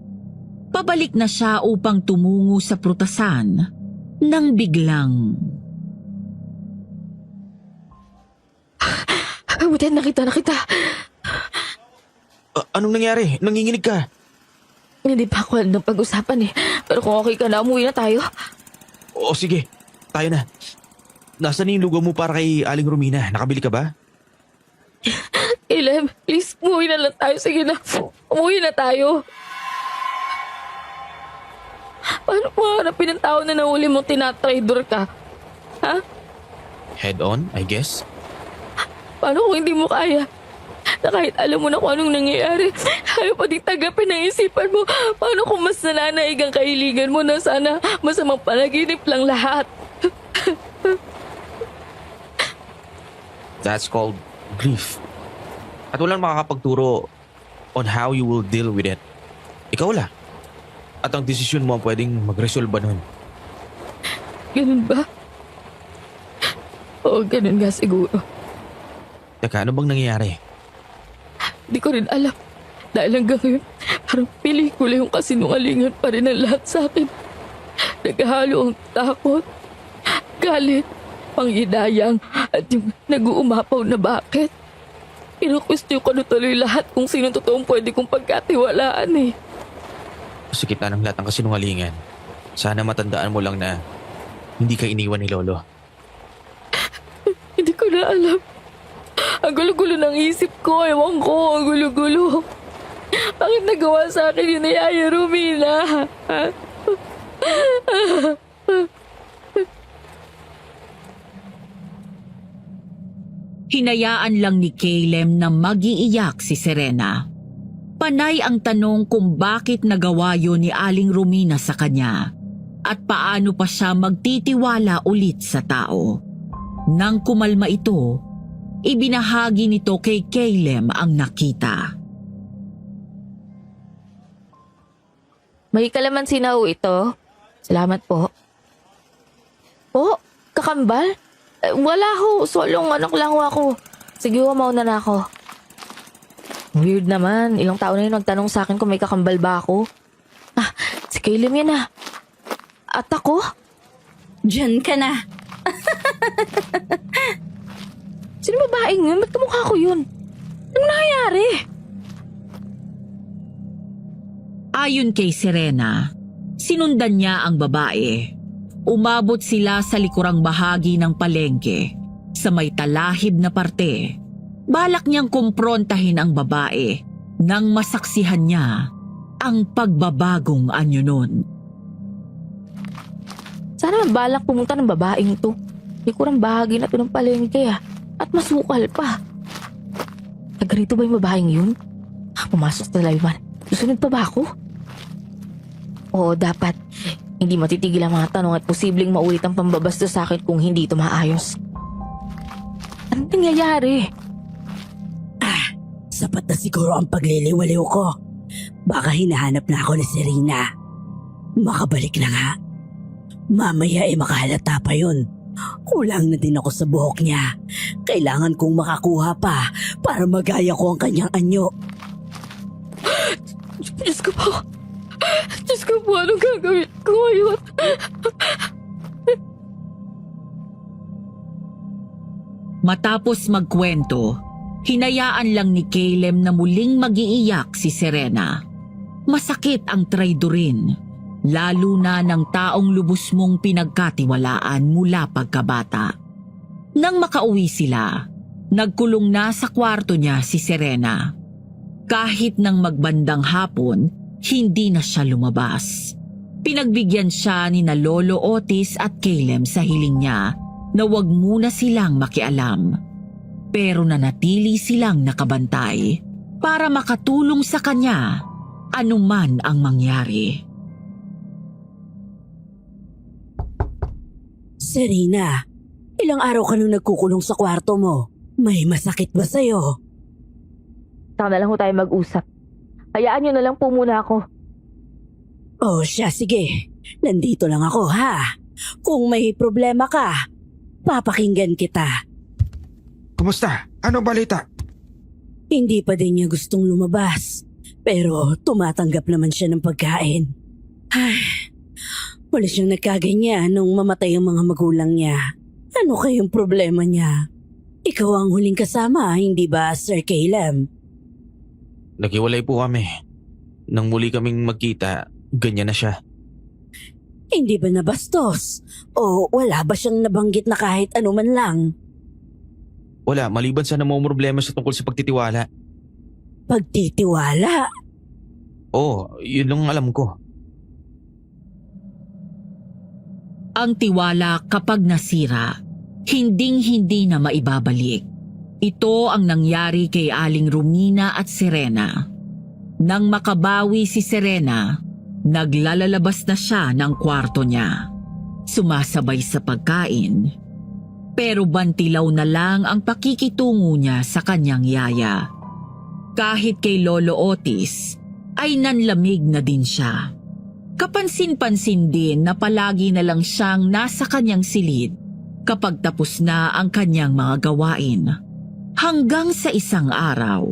Pabalik na siya upang tumungo sa prutasan nang biglang... Buti nakita na kita. Anong nangyari? Nanginginig ka? Hindi pa ako ng pag-usapan eh. Pero kung okay ka na, umuwi na tayo. O sige, tayo na. Nasaan yung lugaw mo para kay Aling Romina? Nakabili ka ba? Caleb, please, umuwi na lang tayo. Sige na, umuwi na tayo. Paano mo hanapin ang tao na nahuli mong tinatraidor ka? Ha? Head on, I guess. Paano kung hindi mo kaya? Na kahit alam mo na kung anong nangyayari, ayaw pa din tagapin ang isipan mo. Paano kung mas nananaig ang kahiligan mo na sana masamang panaginip lang lahat? That's called grief. At walang makakapagturo on how you will deal with it. Ikaw lang. At ang desisyon mo ang pwedeng magresolba nun. Ganun ba? Oo, ganun nga siguro. Teka, ano bang nangyayari? Di ko rin alam. Dahil hanggang ngayon, parang pelikula yung kasinungalingan pa rin ang lahat sa akin. Naghahalo ang takot, galit, pangidayang, at yung nag-uumapaw na bakit. Kinukwestiyon ko na tuloy lahat kung sino totoong pwede kong pagkatiwalaan eh. Sa kita ng lahat ng kasinungalingan, sana matandaan mo lang na hindi ka iniwan ni Lolo. Hindi ko na alam. Ang gulo-gulo ng isip ko. Ewan ko, ang gulo-gulo. Bakit nagawa sa akin yun ni Yaya Romina? Hinayaan lang ni Caleb na mag-iiyak si Serena. Panay ang tanong kung bakit nagawa yun ni Aling Romina sa kanya at paano pa siya magtitiwala ulit sa tao. Nang kumalma ito, ibinahagi nito kay Caleb ang nakita. May kalamansi na ho ito. Salamat po. Po, kakambal? Wala ho, solong anak lang ho ako. Sige ho, mauna na ako. Weird naman, ilang taon na yun nagtanong sa akin kung may kakambal ba ako. Ah, si Caleb yan ah. At ako? Diyan ka na. Sino babaeng yun? Ba't kamukha ko yun? Anong nangyayari? Ayon kay Serena, sinundan niya ang babae. Umabot sila sa likurang bahagi ng palengke sa may talahib na parte. Balak niyang kumprontahin ang babae nang masaksihan niya ang pagbabagong anyo nun. Sana balak pumunta ng babaeng to. Di ko rin bahagi na to ng palengke At masukal pa. Taga rito ba yung babaeng yun? Pumasok sa layuan. Susunod pa ba ako? Oo, dapat. Hindi matitigil ang mga tanong at posibleng maulit ang pambabastos sa akin kung hindi ito maayos. Anong nangyayari? Sapat na siguro ang pagliliwaliw ko. Baka hinahanap na ako ni Serena. Makabalik na nga. Mamaya makahalata pa yun. Kulang na din ako sa buhok niya. Kailangan kong makakuha pa para magaya ko ang kanyang anyo. Diyos ko po. Diyos ko po, anong gagawin ko ngayon? Matapos magkwento, hinayaan lang ni Caleb na muling mag-iiyak si Serena. Masakit ang traidorin, lalo na ng taong lubos mong pinagkatiwalaan mula pagkabata. Nang makauwi sila, nagkulong na sa kwarto niya si Serena. Kahit nang magbandang hapon, hindi na siya lumabas. Pinagbigyan siya ni na Lolo Otis at Caleb sa hiling niya na wag muna silang makialam. Pero nanatili silang nakabantay para makatulong sa kanya anuman ang mangyari. Serena, ilang araw ka nung nagkukulong sa kwarto mo. May masakit ba sa'yo? Saka na lang ho tayo mag-usap. Hayaan niyo na lang po muna ako. Oh, siya, sige. Nandito lang ako, ha? Kung may problema ka, papakinggan kita. Kumusta? Ano balita? Hindi pa din niya gustong lumabas. Pero tumatanggap naman siya ng pagkain. Ay, wala siyang nagkaganyan nung mamatay ang mga magulang niya. Ano kayong problema niya? Ikaw ang huling kasama, hindi ba, Sir Caleb? Naghiwalay po kami. Nang muli kaming magkita, ganyan na siya. Hindi ba nabastos? O wala ba siyang nabanggit na kahit ano man lang? Wala, maliban sa namumroblema sa tungkol sa pagtitiwala. Pagtitiwala? Oo, yun lang alam ko. Ang tiwala kapag nasira, hinding-hindi na maibabalik. Ito ang nangyari kay Aling Romina at Serena. Nang makabawi si Serena, naglalalabas na siya ng kwarto niya. Sumasabay sa pagkain. Pero bantilaw na lang ang pakikitungo niya sa kanyang yaya. Kahit kay Lolo Otis, ay nanlamig na din siya. Kapansin-pansin din na palagi na lang siyang nasa kanyang silid kapag tapos na ang kanyang mga gawain. Hanggang sa isang araw.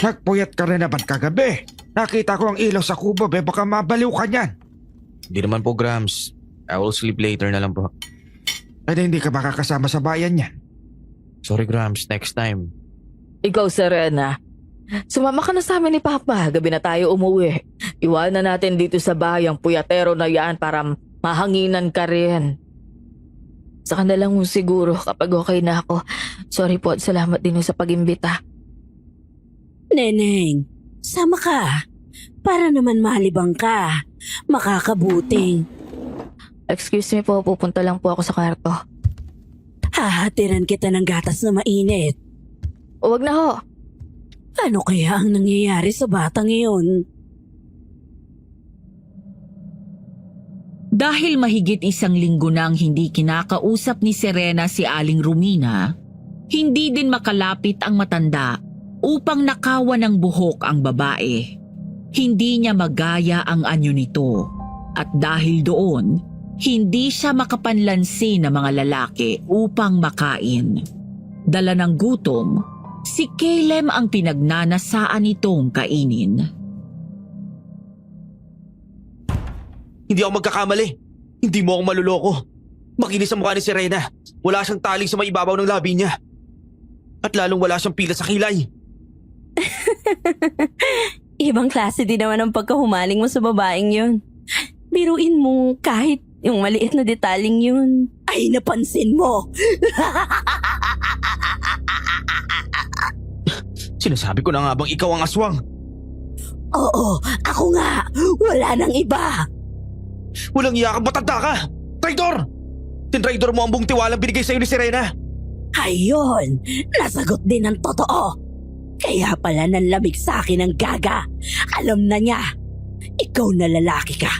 Nagpuyat ka rin naman kagabi. Nakita ko ang ilaw sa kubo, baka mabaliw ka niyan. Hindi naman po, Grams. I will sleep later na lang po. Pwede hindi ka makakasama sa bayan niyan. Sorry, Grams. Next time. Ikaw, Serena. Sumama ka na sa amin ni Papa. Gabi na tayo umuwi. Iwanan natin dito sa bayang puyatero na yan para mahanginan ka rin. Saka na lang siguro kapag okay na ako. Sorry po at salamat din sa pag-imbita. Neneng, sama ka. Para naman malibang ka. Makakabuting. Excuse me po, pupunta lang po ako sa kwarto. Hahatiran kita ng gatas na mainit. Huwag na ho. Ano kaya ang nangyayari sa batang iyon? Dahil mahigit isang linggo nang hindi kinakausap ni Serena si Aling Romina, hindi din makalapit ang matanda upang nakawan ng buhok ang babae. Hindi niya magaya ang anyo nito at dahil doon, hindi siya makapanlansi ng mga lalaki upang makain. Dala ng gutom, si Caleb ang pinagnanasaan nitong kainin. Hindi ako magkakamali. Hindi mo ako maluloko. Makinis ang mukha ni Serena. Wala siyang taling sa maibabaw ng labi niya. At lalong wala siyang pila sa kilay. Ibang klase din naman ang pagkahumaling mo sa babaeng yun. Biruin mo kahit yung maliit na detaling yun. Ay, napansin mo! Sinasabi ko na nga bang ikaw ang aswang? Oo, ako nga. Wala nang iba. Walang iya ka, matanda ka! Traidor! Tinraidor mo ang buong tiwalang binigay sa'yo ni Serena! Ayun, nasagot din ng totoo. Kaya pala nanlamig sa akin ang gaga. Alam na niya. Ikaw na lalaki ka.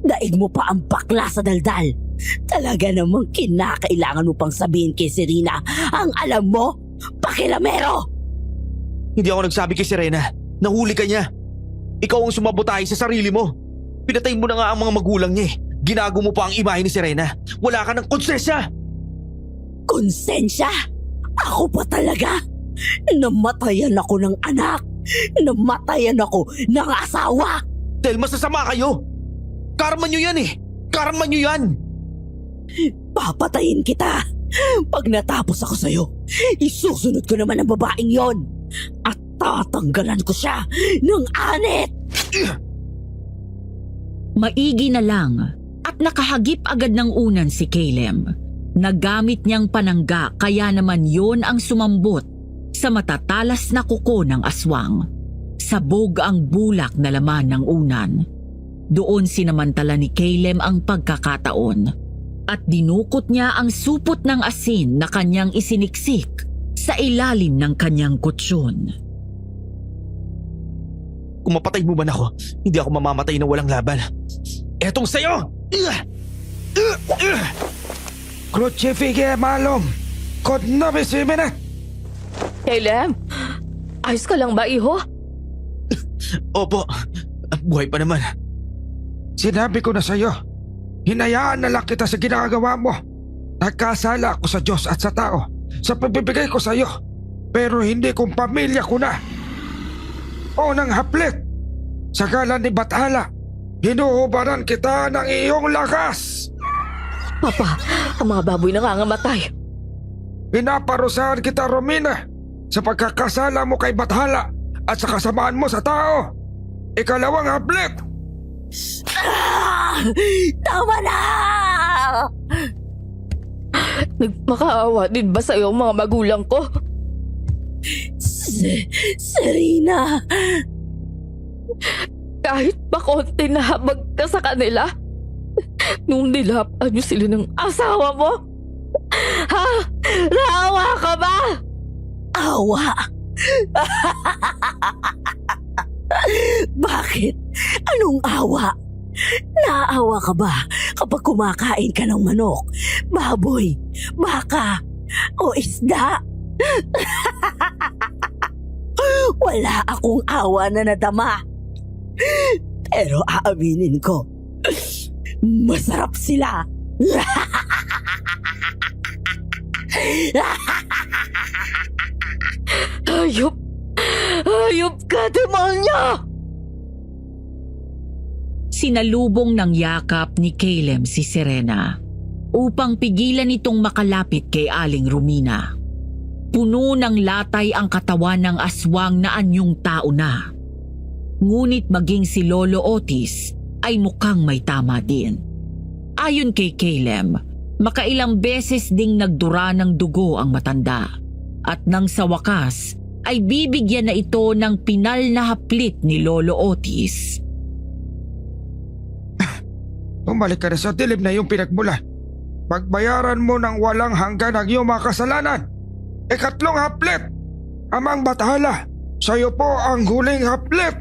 Daig mo pa ang bakla sa daldal. Talaga namang kinakailangan mo pang sabihin kay Serena ang alam mo, pakilamero! Hindi ako nagsabi kay Serena. Nahuli ka niya. Ikaw ang sumabotay sa sarili mo. Pinatay mo na nga ang mga magulang niya eh. Ginago mo pa ang imahe ni Serena. Wala ka ng konsensya! Konsensya? Ako pa talaga? Namatayan ako ng anak. Namatayan ako ng asawa. Dahil masasama kayo! Karma nyo yan eh! Karma nyo yan! Papatayin kita. Pag natapos ako sa'yo, isusunod ko naman ang babaeng yon. At tatanggalan ko siya ng anit. Maigi na lang at nakahagip agad ng unan si Caleb. Nagamit niyang panangga kaya naman yon ang sumambot sa matatalas na kuko ng aswang. Sabog ang bulak na laman ng unan. Doon sinamantala ni Caleb ang pagkakataon at dinukot niya ang supot ng asin na kanyang isiniksik sa ilalim ng kanyang kutsyon. Kung mapatay mo man ako, hindi ako mamamatay na walang laban. Etong sa'yo! Crucifige malom! Kod na bisimina! Caleb, ayos ka lang ba, iho? Opo, buhay pa naman. Sinabi ko na sa'yo, hinayaan na lang kita sa ginagawa mo. Nagkasala ako sa Diyos at sa tao sa pagbibigay ko sa'yo. Pero hindi kong pamilya ko na. Unang haplit, sa galan ni Bathala, hinuhubaran kita ng iyong lakas. Papa, ang mga baboy nangangamatay. Pinaparusahan kita, Romina, sa pagkakasala mo kay Bathala at sa kasamaan mo sa tao. Ikalawang haplit. Tama na! Nagmakaawa din ba sa'yo ang mga magulang ko? Serena! Kahit pa konti na habag ka sa kanila? Nung nilapan niyo sila ng asawa mo? Ha? Naawa ka ba? Awa! Bakit? Anong awa? Naawa ka ba kapag kumakain ka ng manok, baboy, baka, o isda? Wala akong awa na nadama. Pero aaminin ko, masarap sila. Hayop! Hayop ka, demonyo! Sinalubong ng yakap ni Caleb si Serena upang pigilan itong makalapit kay Aling Romina. Puno ng latay ang katawan ng aswang na anyong tao na. Ngunit maging si Lolo Otis ay mukhang may tama din. Ayon kay Caleb, makailang beses ding nagdura ng dugo ang matanda. At nang sa wakas ay bibigyan na ito ng pinal na haplit ni Lolo Otis. Bumalik ka na sa dilim na iyong pinagmula. Pagbayaran mo ng walang hanggan ang iyong mga kasalanan. Ikatlong haplit, Amang Bathala, sa'yo po ang huling haplit.